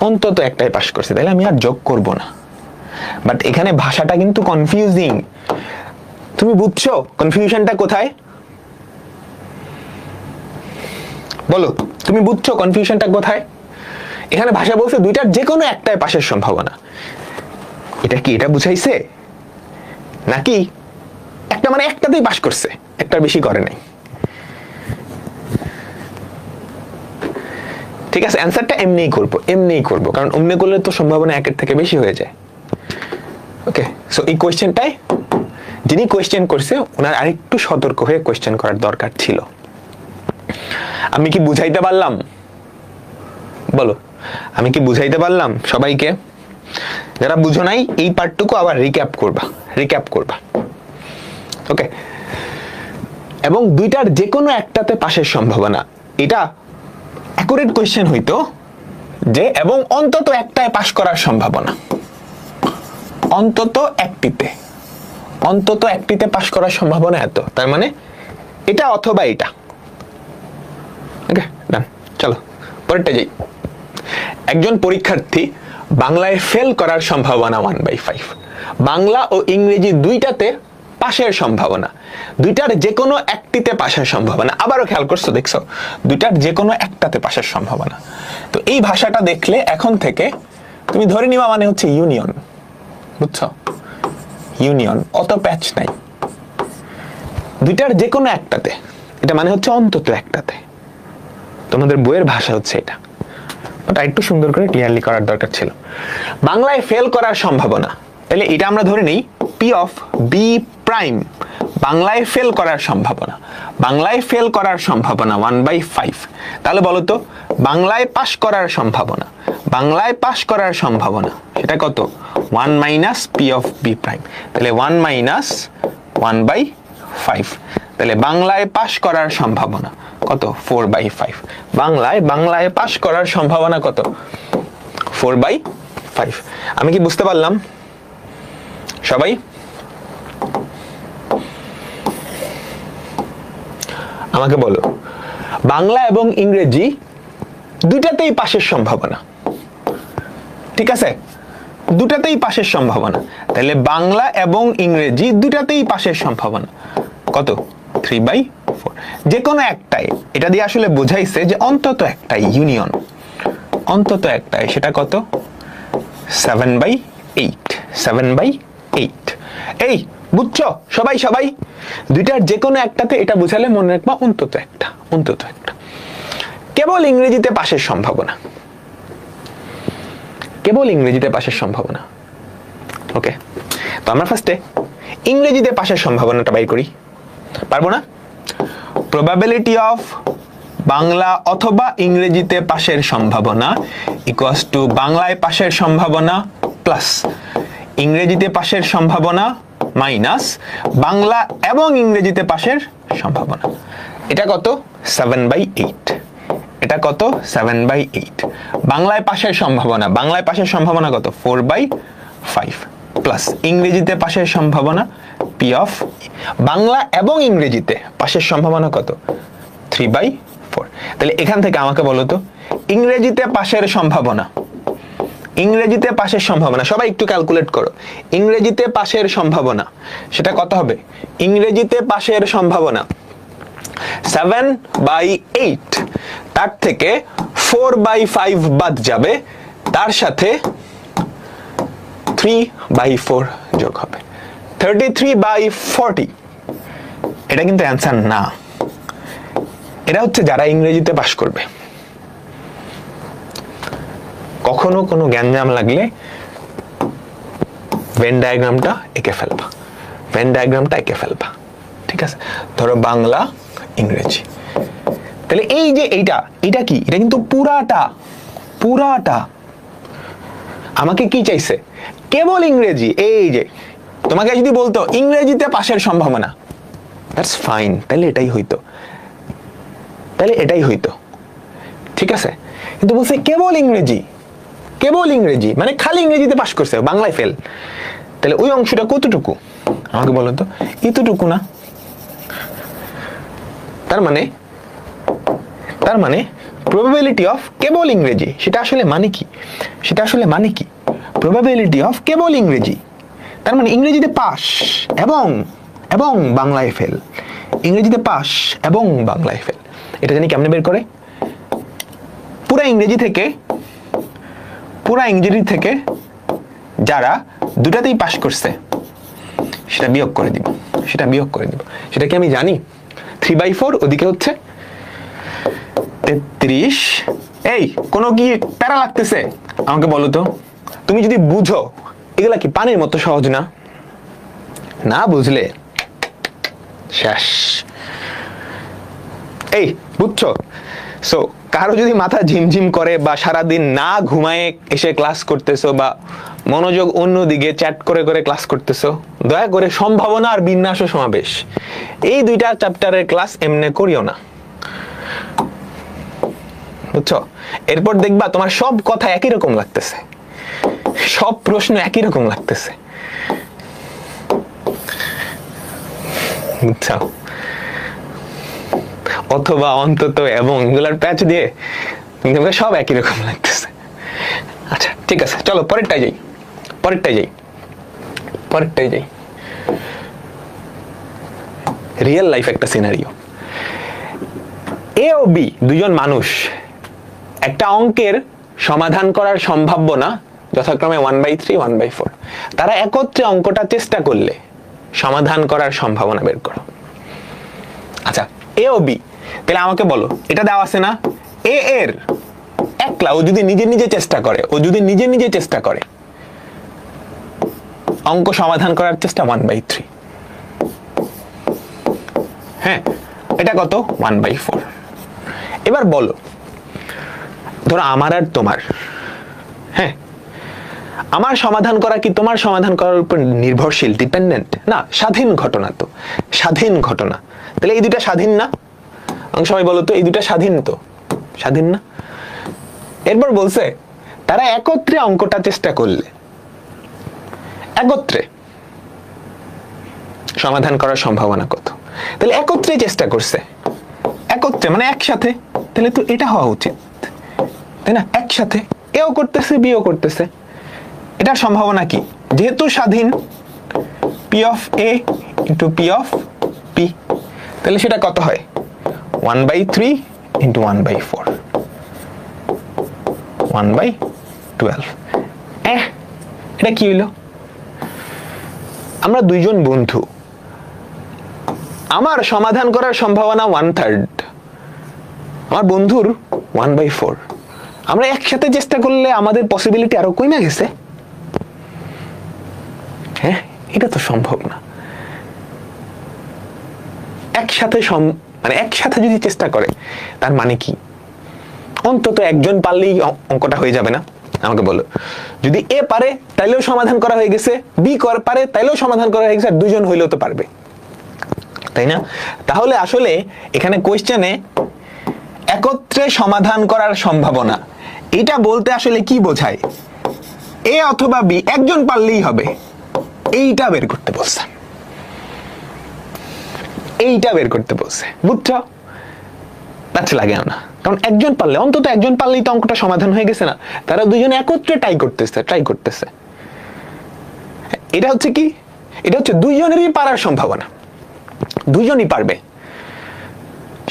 অন্তত একটাই পাস করছে, তাহলে আমি আর যোগ করব না। বাট এখানে ভাষাটা কিন্তু কনফিউজিং। তুমি বুঝছো কনফিউশনটা কোথায়? বলো, তুমি বুঝছো কনফিউশনটা কোথায়? এখানে ভাষা বলছে দুইটার যে কোনো একটাই পাশের সম্ভাবনা, এটা কি এটা বুঝাইছে? নাকি একটা মানে একটাতেই পাস করছে, একটার বেশি করে নাই? ঠিক আছে, অ্যান্সারটা এমনিই করবো, এমনিই করবো, কারণ অমনি করলে তো সম্ভাবনা একের থেকে বেশি হয়ে যায়। ওকে, সো এই কোয়েশ্চেনটাই যিনি কোয়েশ্চেন করছে ওনার আরেকটু সতর্ক হয়ে কোয়েশ্চেন করার দরকার ছিল। আমি কি বুঝাইতে পারলাম? বলো, আমি কি বুঝাইতে পারলাম সবাইকে? যারা বুঝো নাই এই পার্টটুকু আবার রিক্যাপ করবা, রিক্যাপ করবা। ওকে, এবং দুইটার যে কোনো একটাতে পাশের সম্ভাবনা, এটা অ্যাকুরেট কোয়েশ্চেন হইতো যে এবং অন্তত একটায় পাস করার সম্ভাবনা, অন্তত একটিতে, অন্তত একটিতে পাস করার সম্ভাবনা এত, তার মানে এটা অথবা এটা। ওকে, ডান, চলো পরেরটা যাই। একজন পরীক্ষার্থী বাংলায় ফেল করার সম্ভাবনা 1/5। বাংলা ও ইংরেজি দুইটাতে পাশের সম্ভাবনা, দুইটার যে কোনো একটিতে পাশের সম্ভাবনা। আবারও খেয়াল করছো, দেখছো, দুইটার যে কোনো একটাতে পাশের সম্ভাবনা। তো এই ভাষাটা দেখলে এখন থেকে তুমি ধরে নিবা মানে হচ্ছে ইউনিয়ন, বুঝছো? ইউনিয়ন, অত প্যাচ নাই, দুইটার যে কোনো একটাতে, এটা মানে হচ্ছে অন্তত একটাতে। তোমাদের বইয়ের ভাষা হচ্ছে এটা, ওটা একটু সুন্দর করে ক্লিয়ারলি করার দরকার ছিল। বাংলায় ফেল করার সম্ভাবনা, তাহলে এটা আমরা ধরে নিই পি অফ বি প্রাইম। বাংলায় ফেল করার সম্ভাবনা, বাংলায় ফেল করার সম্ভাবনা 1/5। তাহলে বলো তো বাংলায় পাশ করার সম্ভাবনা, বাংলায় পাশ করার সম্ভাবনা সেটা কত? 1 minus P of B prime. তাহলে 1 মাইনাস 1/5। তাহলে বাংলায় পাশ করার সম্ভাবনা কত? 4/5। বাংলায় পাশ করার সম্ভাবনা কত? 4/5। আমি কি বুঝতে পারলাম সবাই? আমাকে বলো, বাংলা এবং ইংরেজি দুটাতেই পাশের সম্ভাবনা, ঠিক আছে? দুটাতেই পাশের সম্ভাবনা। তাহলে বাংলা এবং ইংরেজি দুটাতেই পাশের সম্ভাবনা কত? 3/4। যে কোনো একটাই, এটা দিয়ে আসলে বোঝাইছে যে অন্তত একটাই, ইউনিয়ন, অন্তত একটাই। সেটা কত? 7/8। 7/8। এই বুঝছো সবাই? সবাই দুইটার যে কোনো একটাতে, এটা বুঝালে মনে রাখবা অন্তত একটা, অন্তত একটা। কেবল ইংরেজিতে পাশের সম্ভাবনা, কেবল ইংরেজিতে পাশের সম্ভাবনা। ওকে, তো আমরা ফার্স্টে ইংরেজিতে পাশের সম্ভাবনাটা বাই করি। পারবো না? প্রবাবিলিটি অফ বাংলা অথবা ইংরেজিতে পাশের সম্ভাবনা ইকুয়ালস টু বাংলায় পাশের সম্ভাবনা প্লাস ইংরেজিতে পাশের সম্ভাবনা মাইনাস বাংলা এবং ইংরেজিতে পাশের সম্ভাবনা। এটা কত? 7/8। এটা কত? 7/8। বাংলায় পাশের সম্ভাবনা, বাংলায় পাশের সম্ভাবনা কত? 4/5 প্লাস ইংরেজিতে পাশের সম্ভাবনা পি অফ বাংলা এবং ইংরেজিতে পাশের সম্ভাবনা কত? 3/4। তাহলে এখান থেকে আমাকে বলো তো ইংরেজিতে পাশের সম্ভাবনা, ইংরেজিতে পাশের সম্ভাবনা, সবাই একটু ক্যালকুলেট করো। ইংরেজিতে পাশের সম্ভাবনা সেটা কত হবে? ইংরেজিতে পাশের সম্ভাবনা 7/8, তার থেকে 4/5 বাদ যাবে, তার সাথে 3/4 যোগ হবে, 33/40। এটা কিন্তু অ্যান্সার না, এটা হচ্ছে যারা ইংরেজিতে পাশ করবে। কখনো কোনো জ্ঞানজাম লাগলে ভেন ডায়াগ্রামটা এঁকে ফেলবা, ভেন ডায়াগ্রামটা এঁকে ফেলবা, ঠিক আছে? ধরো বাংলা ইংরেজি, তাহলে এই যে এইটা, এটা কি? এটা কিন্তু পুরাটা, পুরাটা আমাকে কি চাইছে? কেবল ইংরেজি। এই যে তোমাকে যদি বলতো ইংরেজিতে পাশের সম্ভাবনা, দ্যাটস ফাইন, তাহলে এটাই হইতো, তাহলে এটাই হইতো, ঠিক আছে? কিন্তু বলছে কেবল ইংরেজি, কেবল ইংরেজি মানে খালি ইংরেজিতে পাশ করছে, বাংলায় ফেল। তাহলে ওই অংশটা কতটুকু আমাকে বলো তো? এতটুকু না? তার মানে প্রবাবিলিটি অফ কেবল ইংরেজি সেটা আসলে মানে কি? সেটা আসলে মানে কি? প্রবাবিলিটি অফ কেবল ইংরেজি, তার মানে ইংরেজিতে পাস এবং এবং বাংলায় ফেল, ইংরেজিতে পাস এবং বাংলায় ফেল। এটা জানি কেমনে বের করে? পুরা ইংরেজি থেকে যারা দুটাতেই পাস করছে সেটা বিয়োগ করে দিব, সেটা বিয়োগ করে দিব। সেটা কি আমি জানি? 3/4, ওদিকে হচ্ছে 33। এই কোনো কি প্যারা লাগতেছে আমাকে বলো তো? তুমি যদি বুঝো এগুলা কি পানির মতো সহজ না? না বুঝলে শেষ। এই বুঝছো? সো কারো যদি মাথা ঝিমঝিম করে বা সারাদিন না ঘুমায়ে এসে ক্লাস করতেছো বা মনোযোগ অন্যদিকে চ্যাট করে করে ক্লাস করতেছো, দয়া করে সম্ভাবনা আর বিন্যাস ও সমাবেশ এই দুইটা চ্যাপ্টারের ক্লাস এমনে করিও না, বুঝছো? এরপর দেখবা তোমার সব কথা একই রকম লাগতেছে, সব প্রশ্ন একই রকম লাগতেছে, বুঝছো? অথবা অন্তত এবং এগুলার প্যাচ দিয়ে সব একই রকম লাগতেছে। আচ্ছা। ঠিক আছে, চলো পরেরটাই যাই। রিয়েল লাইফ একটা সিনারিও। এ ও বি দুজন মানুষ একটা অঙ্কের সমাধান করার সম্ভাবনা যথাক্রমে 1/3 1/4, তারা একত্রে অঙ্কটা চেষ্টা করলে সমাধান করার সম্ভাবনা বের করো। আচ্ছা, এ ও বি, তাহলে আমাকে বলো, এটা দেওয়া আছে না, এ এর একলা ও যদি নিজে নিজে চেষ্টা করে অঙ্ক সমাধান করার চেষ্টা 1/3, হ্যাঁ, এটা কত 1/4। এবার বলো, ধরো আমার আর তোমার, হ্যাঁ, আমার সমাধান করা কি তোমার সমাধান করার উপর নির্ভরশীল, ডিপেন্ডেন্ট না? স্বাধীন ঘটনা তো, স্বাধীন ঘটনা। তাহলে এই দুটা স্বাধীন না? সবাই বলো তো, এই দুটা স্বাধীন তো, স্বাধীন না? এরপর বলছে তারা একত্রে অঙ্কটা চেষ্টা করলে একত্রে সমাধান করার সম্ভাবনা কত? তাহলে একত্রে চেষ্টা করছে, একত্রে মানে একসাথে, তাহলে তো এটা হওয়া উচিত, তাই না? একসাথে এও করতেছে বিও করতেছে, এটার সম্ভাবনা কি? যেহেতু স্বাধীন, P of A into P of P, তাহলে সেটা কত হয়? 1/3 ইন্টু 1/4, 1/12। এটা কি হইল? আমরা দুইজন বন্ধু, আমার সমাধান করার সম্ভাবনা 1/3, আমার বন্ধুর 1/4। আমরা একসাথে চেষ্টা করলে আমাদের পসিবিলিটি আরো কমে গেছে। হ্যাঁ, এটা তো সম্ভব না। একসাথে যদি চেষ্টা করে তার মানে কি? অন্তত একজন পারলেই অঙ্কটা হয়ে যাবে না? আমাকে বলো, যদি এ পারে তাইলেও সমাধান করা হয়ে গেছে, বি পারে তাইলেও সমাধান করা হয়ে গেছে, আর দুজন হইলেও তো পারবে, তাই না? তাহলে আসলে এখানে কোয়েশ্চেনে একত্রে সমাধান করার সম্ভাবনা, এটা বলতে আসলে কি বোঝায়? এ অথবা বি একজন পারলেই হবে, এইটা বের করতে বলছে, বুঝছো? আচ্ছা, লাগে না, কারণ একজন পারলে, অন্তত একজন পারলেই তো অঙ্কটা সমাধান হয়ে গেছে না? তারা দুজনে একত্রে ট্রাই করতেছে। এটা হচ্ছে কি? এটা হচ্ছে দুইজনেরই পারার সম্ভাবনা, দুইজনই পারবে।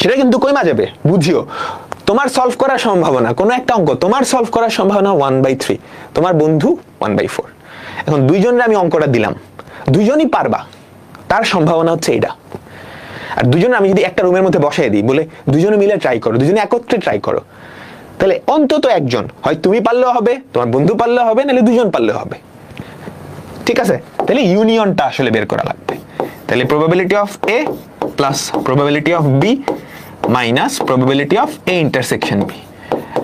সেটা কিন্তু কইমা যাবে, বুঝিও। তোমার সলভ করার সম্ভাবনা, কোনো একটা অঙ্ক তোমার সলভ করার সম্ভাবনা 1/3, তোমার বন্ধু 1/4। এখন দুইজনের আমি অঙ্কটা দিলাম, দুইজনই পারবা, তার সম্ভাবনা হচ্ছে এটা। আর দুজনে আমি যদি একটা রুমের মধ্যে বসাই দিই, বলে দুজনে মিলে ট্রাই করো, দুজনে একত্রে ট্রাই করো, তাহলে অন্তত একজন, হয় তুমি পারলেও হবে, তোমার বন্ধু পারলেও হবে, নাহলে দুজন পারলেও হবে। ঠিক আছে? তাহলে ইউনিয়নটা আসলে বের করা লাগবে। তাহলে probability of A plus probability of B minus probability of A intersection B,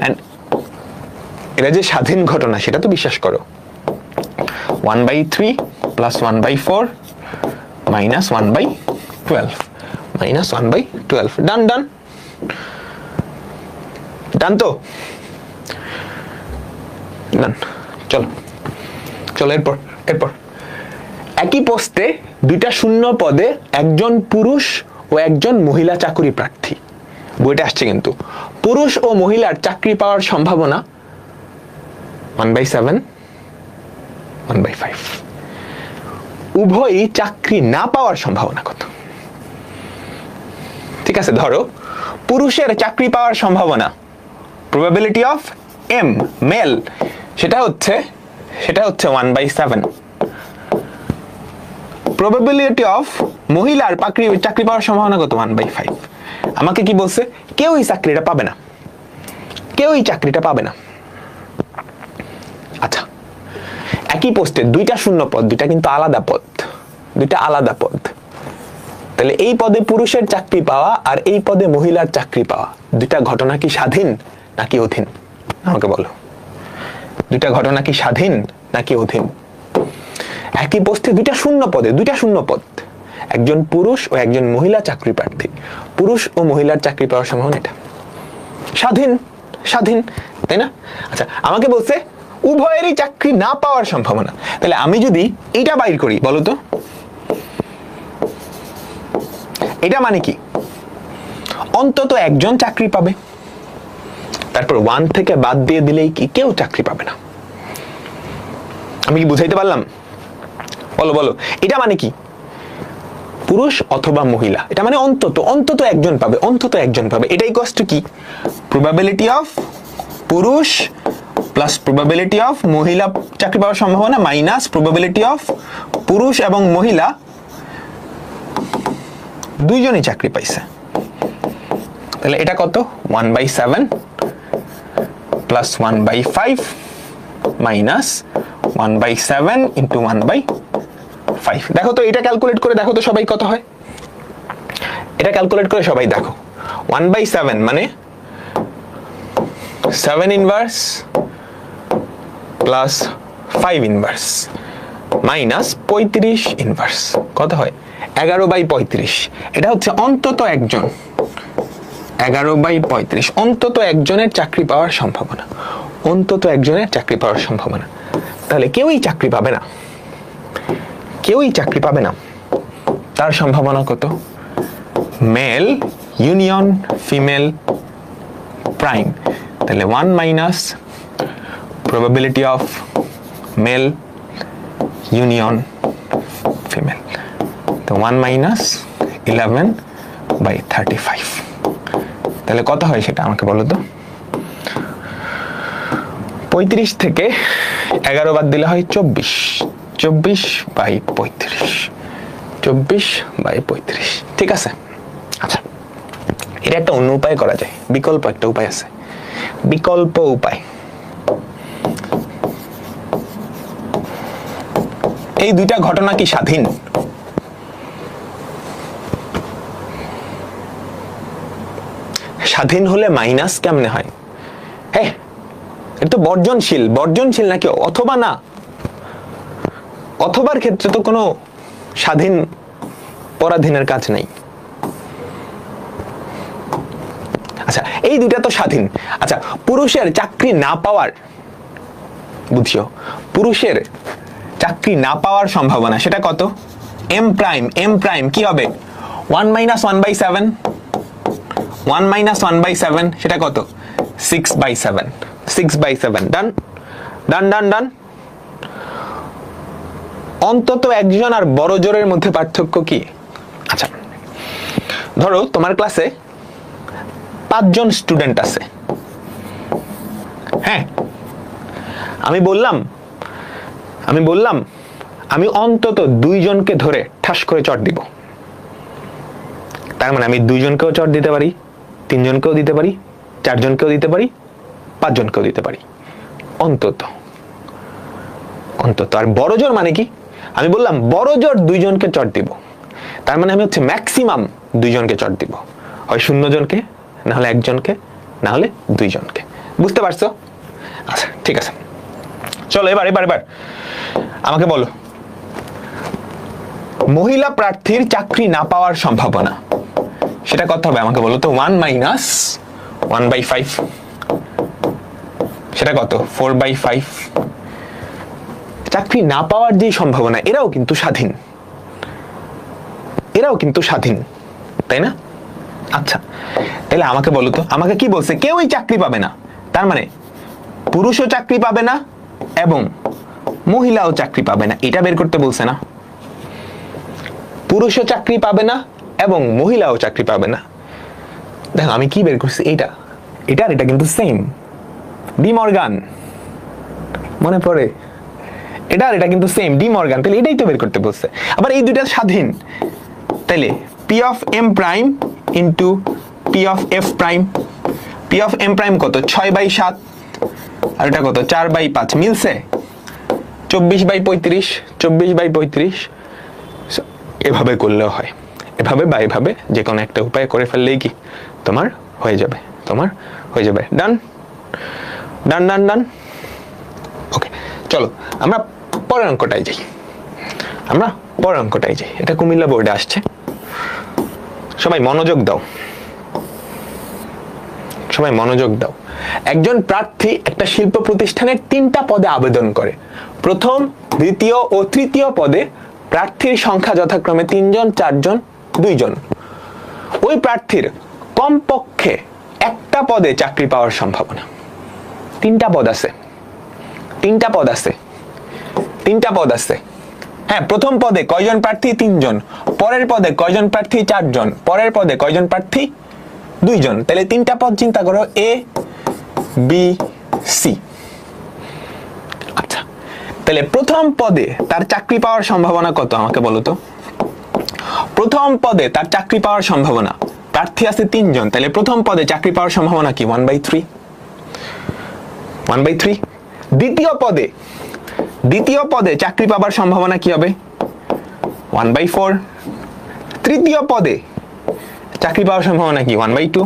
and এটা যে স্বাধীন ঘটনা সেটা তো বিশ্বাস করো। 1/3 প্লাস 1/4 মাইনাস 1/12 মাইনাস 1/12। ডান তো, ডান। চলো এরপর একই পোস্টে দুইটা শূন্য পদে একজন পুরুষ ও একজন মহিলা চাকরি প্রার্থী। বইটা আসছে কিন্তু পুরুষ ও মহিলার চাকরি পাওয়ার সম্ভাবনা 1/7 1/5। উভয়ই চাকরি না পাওয়ার সম্ভাবনা কত? ঠিক আছে, ধরো পুরুষের চাকরি পাওয়ার সম্ভাবনা, প্রবাবিলিটি অফ এম মেল, সেটা হচ্ছে 1/7। প্রবাবিলিটি অফ মহিলার চাকরি পাওয়ার সম্ভাবনা কত? 1/5। আমাকে কি বলছে? কেউই চাকরিটা পাবে না। আচ্ছা, একই পোস্টে দুইটা শূন্য পদ, দুইটা কিন্তু আলাদা পদ, তাহলে এই পদে পুরুষের চাকরি পাওয়া আর এই পদে মহিলার চাকরি পাওয়া, দুইটা ঘটনা কি স্বাধীন নাকি অধীন? আমাকে বলো, দুইটা ঘটনা কি স্বাধীন নাকি অধীন? একই পোস্টে দুইটা শূন্য পদ, একজন পুরুষ ও একজন মহিলা চাকরি প্রার্থী, পুরুষ ও মহিলার চাকরি পাওয়ার সম্ভাবনা এটা স্বাধীন, তাই না? আচ্ছা, আমাকে বলছে উভয়েরই চাকরি না পাওয়ার সম্ভাবনা। তাহলে আমি যদি এটা বাইর করি, বলো তো এটা মানে কি? অন্তত একজন চাকরি পাবে, তারপর 1 থেকে বাদ দিয়ে দিলেই কি কেউ চাকরি পাবে না। আমি কি বুঝাইতে পারলাম? বলো বলো, এটা মানে কি? পুরুষ অথবা মহিলা, এটা মানে অন্তত একজন পাবে, অন্তত একজন পাবে। এটা ইকুয়ালস টু কি? প্রবাবিলিটি অফ পুরুষ প্লাস প্রবাবিলিটি অফ মহিলা চাকরি পাওয়ার সম্ভাবনা মাইনাস প্রবাবিলিটি অফ পুরুষ এবং মহিলা দুইজনই চাকরি পাইছে। তাহলে এটা কত? 1/7 প্লাস 1/5 মাইনাস 1/7 ইন্টু 1/5। দেখো তো এটা ক্যালকুলেট করে দেখো তো সবাই কত হয়। এটা ক্যালকুলেট করে সবাই দেখো। 1/7 মানে 7 inverse plus 5 inverse minus 35 inverse কত হয়? 11/35। এটা হচ্ছে অন্তত একজন, 11/35 অন্তত একজনের চাকরি পাওয়ার সম্ভাবনা, অন্তত একজনের চাকরি পাওয়ার সম্ভাবনা। তাহলে কেউই চাকরি পাবে না, কেউই চাকরি পাবে না, তার সম্ভাবনা কত? Male union female prime. তাহলে 1 minus probability of male union female, তো 1 মাইনাস 11/35। তাহলে কত হয় সেটা আমাকে বলো তো? 35 থেকে 11 বাদ দিলে হয় 24, 24/35, 24/35। ঠিক আছে। আচ্ছা, এটা একটা অন্য উপায় করা যায়, বিকল্প একটা উপায় আছে, বিকল্প উপায়। এই দুইটা ঘটনা কি স্বাধীন? স্বাধীন হলে মাইনাস কেমনে হয়? হ্যাঁ, এটা তো বর্জনশীল, বর্জনশীল নাকি? অথবা না, অথবার ক্ষেত্রে তো কোনো স্বাধীন পরাধীনের কাজ নেই। আচ্ছা, এই দুইটা তো স্বাধীন। আচ্ছা, পুরুষের চাকরি না পাওয়ার, বুঝছো, পুরুষের চাকরি না পাওয়ার সম্ভাবনা সেটা কত? এম প্রাইম, এম প্রাইম কি হবে? 1 মাইনাস 1/7, 1 মাইনাস 1/7 সেটা কত? 6/7, 6/7। ডান ডান ডান ডান। অন্তত একজন আর বড় জোরের মধ্যে পার্থক্য কি? আচ্ছা, ধরো তোমার ক্লাসে 5 জন স্টুডেন্ট আছে। হ্যাঁ, আমি বললাম আমি অন্তত 2 জনকে ধরে ঠাস করে চট দিব। তার মানে আমি 2 জনকেও চট দিতে পারি, 3 জনকেও দিতে পারি, 4 জনকেও দিতে পারি, 5 জনকেও দিতে পারি, অন্তত। আর বড় জোর মানে কি? আমি বললাম বড় জোর 2 জনকে চট দিব, তার মানে আমি হচ্ছে ম্যাক্সিমাম 2 জনকে চট দিব, হয় 0 জনকে, না হলে 1 জনকে, না হলে 2 জনকে। বুঝতে পারছো? আচ্ছা, ঠিক আছে, চলো এবার আমাকে বলো, মহিলা প্রার্থীর চাকরি না পাওয়ার সম্ভাবনা সেটা কত হবে আমাকে বলো তো? 1 মাইনাস 1/5 সেটা কত? 4/5। চাকরি না পাওয়ার যে সম্ভাবনা, এরাও কিন্তু স্বাধীন, এরাও কিন্তু স্বাধীন, তাই না? আচ্ছা, তাহলে আমাকে বলো তো, আমাকে কি বলছে? কেউই চাকরি পাবে না, তার মানে পুরুষও চাকরি পাবে না এবং মহিলাও চাকরি পাবে না, এটা বের করতে বলছে না? পুরুষও চাকরি পাবে না এবং মহিলাও চাকরি পাবে না। দেখো আমি কি বের করছি, এটা কিন্তু সেম, ডি মর্গান, মনে পড়ে? এটা কিন্তু সেম, ডি মর্গান। তাহলে এটাই তো বের করতে বলছে। আবার এই দুইটা স্বাধীন, তাহলে P of M prime into P of F prime. P of M prime কত? 6/7, আর এটা কত? 4/5। মিলছে? 24/35, 24/35। এভাবে করলেও হয়, এভাবে বা এভাবে যে কোনো একটা উপায় করে ফেললেই কি তোমার হয়ে যাবে, ডান ডান ডান ডান। ওকে, চলো আমরা পরের অঙ্কটাই যাই, এটা কুমিল্লা বোর্ডে আসছে। সবাই মনোযোগ দাও, একজন প্রার্থী একটা শিল্প প্রতিষ্ঠানের 3টা পদে আবেদন করে। প্রথম, দ্বিতীয় ও তৃতীয় পদে প্রার্থীর সংখ্যা যথাক্রমে 3 জন, 4 জন, 2 জন। ওই প্রার্থীর কমপক্ষে একটা পদে চাকরি পাওয়ার সম্ভাবনা। 3টা পদ আছে, তিনটা পদ আছে। হ্যাঁ, প্রথম পদে কয়জন প্রার্থী? 3 জন। পরের পদে কয়জন প্রার্থী? 4 জন। পরের পদে কয়জন প্রার্থী? 2 জন। তাহলে তিনটা পদ চিন্তা করো, এ বি সি। আচ্ছা, তাহলে প্রথম পদে তার চাকরি পাওয়ার সম্ভাবনা কত আমাকে বলো তো? প্রথম পদে তার চাকরি পাওয়ার সম্ভাবনা, প্রার্থী আছে 3 জন, তাহলে প্রথম পদে চাকরি পাওয়ার সম্ভাবনা কি? 1/3। 1/3। দ্বিতীয় পদে চাকরি পাবার সম্ভাবনা কি হবে? 1/4। তৃতীয় পদে চাকরি পাওয়ার সম্ভাবনা কি? 1/2।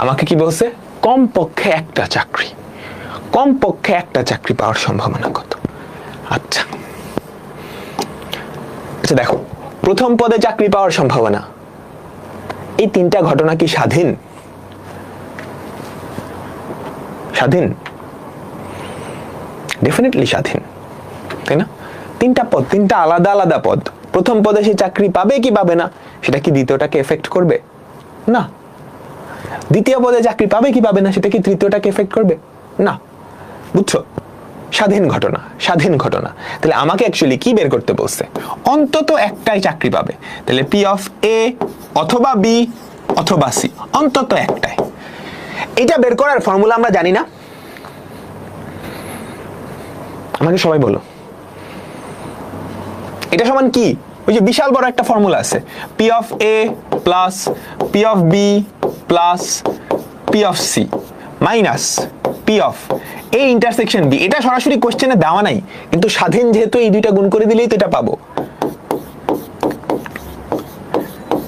আমাকে কি বলছে? কমপক্ষে একটা চাকরি, কমপক্ষে একটা চাকরি পাওয়ার সম্ভাবনা কত? আচ্ছা আচ্ছা, দেখো, প্রথম পদে চাকরি পাওয়ার সম্ভাবনা, এই তিনটা ঘটনা কি স্বাধীন? স্বাধীন? ডেফিনেটলি স্বাধীন, তাই না? তিনটা পদ, তিনটা আলাদা আলাদা পদ। প্রথম পদে সে চাকরি পাবে কি পাবে না, সেটা কি দ্বিতীয়টাকে এফেক্ট করবে? না। দ্বিতীয় পদে চাকরি পাবে কি পাবে না, সেটা কি তৃতীয়টাকে এফেক্ট করবে? না। বুঝছো? স্বাধীন ঘটনা, স্বাধীন ঘটনা। তাহলে আমাকে অ্যাকচুয়ালি কি বের করতে বলছে? অন্তত একটাই চাকরি পাবে। তাহলে পি অফ এ অথবা বি অথবা সি, অন্তত একটাই। এটা বের করার ফর্মুলা আমরা জানি না? আমাকে সবাই বলো, এটা সমান কি? ওই যে বিশাল বড় একটা ফর্মুলা আছে, P of A plus P of B plus P of C minus P of A intersection B. এটা সরাসরি কোশ্চেনে দেওয়া নাই, কিন্তু স্বাধীন যেহেতু এই দুইটা গুণ করে দিলেই তো এটা পাবো।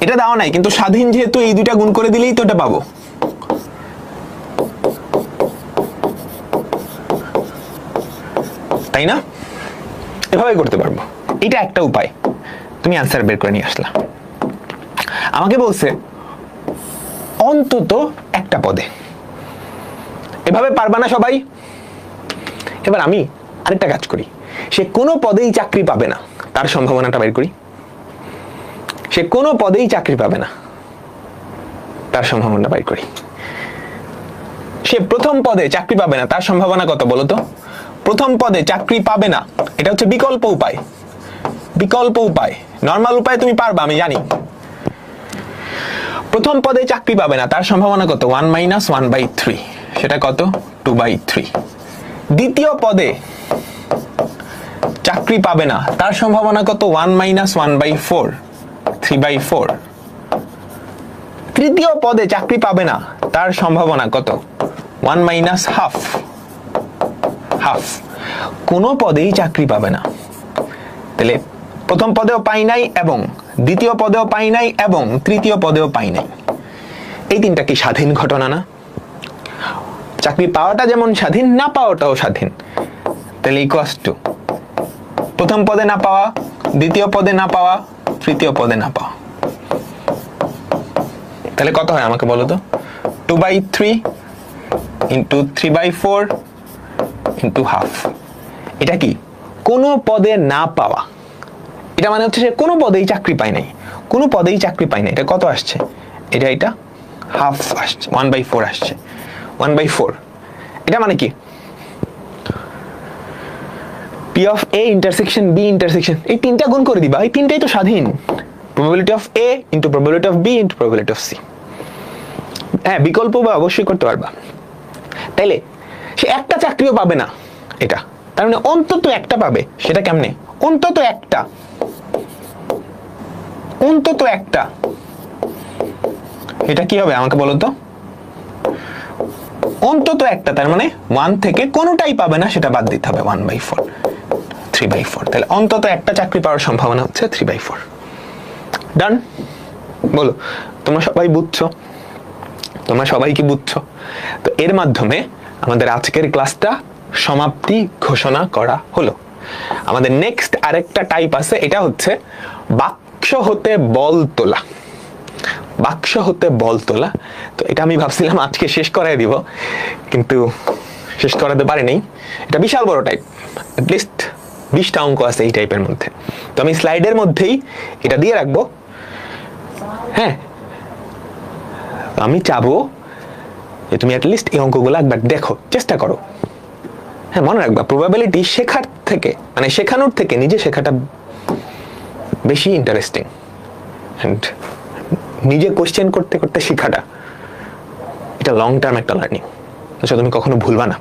এটা দেওয়া নাই, কিন্তু স্বাধীন যেহেতু এই দুইটা গুণ করে দিলেই তো এটা পাবো। তাই না? এভাবে করতে পারবো। এটা একটা উপায়, তুমি আনসার বের করে নিয়ে আসলা। আমাকে বলছে অন্তত একটা পদে। এভাবে পারবা না সবাই? এবার আমি আরেকটা কাজ করি, সে কোনো পদেই চাকরি পাবে না তার সম্ভাবনাটা বের করি। সে কোনো পদেই চাকরি পাবে না তার সম্ভাবনা বের করি। সে প্রথম পদে চাকরি পাবে না তার সম্ভাবনা কত বলো তো? প্রথম পদে চাকরি পাবে না, এটা হচ্ছে বিকল্প উপায়। বিকল্প উপায়, নরমাল উপায় তুমি পারবা আমি জানি। প্রথম পদে চাকরি পাবে না তার সম্ভাবনা কত? 1 - 1/3, সেটা কত? 2/3। দ্বিতীয় পদে চাকরি পাবে না তার সম্ভাবনা কত? 1 - 1/4, 3/4। তৃতীয় পদে চাকরি পাবে না তার সম্ভাবনা কত? 1 - half, হাফ। কোনো পদেই চাকরি পাবে না। তাহলে প্রথম পদেও পাই নাই, এবং দ্বিতীয় পদেও পাই নাই, এবং তৃতীয় পদেও পাই নাই। এই তিনটা কি স্বাধীন ঘটনা না? চাকরি পাওয়াটা যেমন স্বাধীন, না পাওয়াটাও স্বাধীন। তাহলে ইকুয়ালস টু প্রথম পদে না পাওয়া, দ্বিতীয় পদে না পাওয়া, তৃতীয় পদে না পাওয়া। তাহলে কত হয় আমাকে বলো তো? 2/3 ইন্টু 3/4 ইন্টু হাফ। এটা কি? কোনো পদে না পাওয়া। এটা মানে হচ্ছে সে কোনো পদেই চাকরি পায় নাই, কোনো পদেই চাকরি পায় নাই। এটা কত আসছে? এটা হাফ আসছে, 1/4 আসছে, 1/4। এটা মানে কি? P of A intersection B intersection, এই তিনটা গুণ করে দিবা, এই তিনটাই তো স্বাধীন। Probability of A into probability of B into probability of C. হ্যাঁ, বিকল্প বা অবশ্যই করতে পারবা। তাইলে সে একটা চাকরিও পাবে না, এটা তার মানে অন্তত একটা পাবে। সেটা কেমনে? অন্তত একটা, অন্তত একটা। এটা কি হবে আমাকে বলো তো? অন্তত একটা, তার মানে 1 থেকে কোনোটাই পাবে না, সেটা বাদ দিতে হবে। 1/4, 3/4। তাহলে অন্তত একটা চাকরি পাওয়ার সম্ভাবনা হচ্ছে 3/4। ডান? বলো, তোমরা সবাই বুঝছো? তোমরা সবাই কি বুঝছো? তো এর মাধ্যমে আমাদের আজকের ক্লাসটা সমাপ্তি ঘোষণা করা হলো। আমাদের নেক্সট আরেকটা টাইপ আছে, এটা হচ্ছে বাক্স হতে বল তোলা। বাক্স হতে বল তোলা। তো এটা আমি ভাবছিলাম আজকে শেষ করাই দিব, কিন্তু শেষ করাতে পারিনি। এটা বিশাল বড় টাইপ, অ্যাটলিস্ট 20টা অঙ্ক আছে এই টাইপের মধ্যে। তো আমি স্লাইডের মধ্যেই এটা দিয়ে রাখবো। হ্যাঁ, আমি চাবো তুমি অ্যাটলিস্ট এই অঙ্কগুলো একবার দেখো, চেষ্টা করো। হ্যাঁ, মনে রাখবা প্রবাবিলিটি শেখার থেকে, মানে শেখানোর থেকে নিজে শেখাটা বেশি ইন্টারেস্টিং, অ্যান্ড নিজে কোশ্চেন করতে করতে শেখাটা, এটা লং টার্ম একটা লার্নিং, সেটা তুমি কখনো ভুলবা না।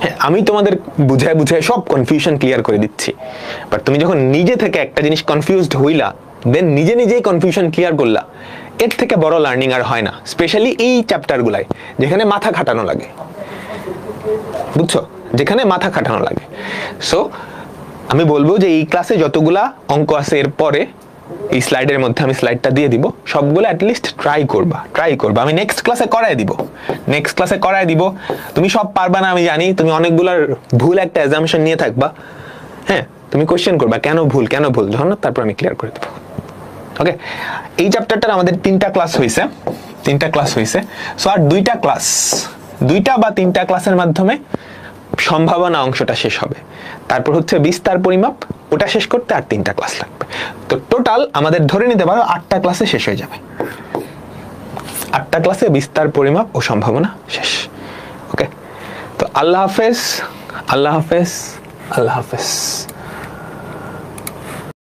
হ্যাঁ, আমি তোমাদের বুঝায় বুঝায় সব কনফিউশন ক্লিয়ার করে দিচ্ছি, বাট তুমি যখন নিজে থেকে একটা জিনিস কনফিউজড হইলা, দেন নিজে নিজেই কনফিউশন ক্লিয়ার করলা, এর থেকে বড় লার্নিং আর হয় না, স্পেশালি এই চ্যাপ্টারগুলাই যেখানে মাথা খাটানো লাগে, বুঝছো, যেখানে মাথা খাটানো লাগে। সো আমি বলবো যে এই ক্লাসে যতগুলা অঙ্ক আছে এর পরে এই স্লাইডের মধ্যে আমি স্লাইডটা দিয়ে দিব, সবগুলো অ্যাটলিস্ট ট্রাই করবা। আমি নেক্সট ক্লাসে করায় দিব। তুমি সব পারবা না আমি জানি, তুমি অনেকগুলার ভুল একটা অ্যাজাম্পশন নিয়ে থাকবা। হ্যাঁ, তুমি কোশ্চেন করবা কেন ভুল যখন, তারপর আমি ক্লিয়ার করে দেবো। ওকে, এই চ্যাপ্টারটার আমাদের 3টা ক্লাস হয়েছে। সো আর 2টা বা 3টা ক্লাসের মাধ্যমে সম্ভাবনা অংশটা শেষ হবে। তারপর হচ্ছে বিস্তার পরিমাপ, ওটা শেষ করতে আর 3টা ক্লাস লাগবে। তো টোটাল আমাদের ধরে নিতে পারো 8টা ক্লাসে শেষ হয়ে যাবে। 8টা ক্লাসে বিস্তার পরিমাপ ও সম্ভাবনা শেষ। ওকে, তো আল্লাহ হাফেজ।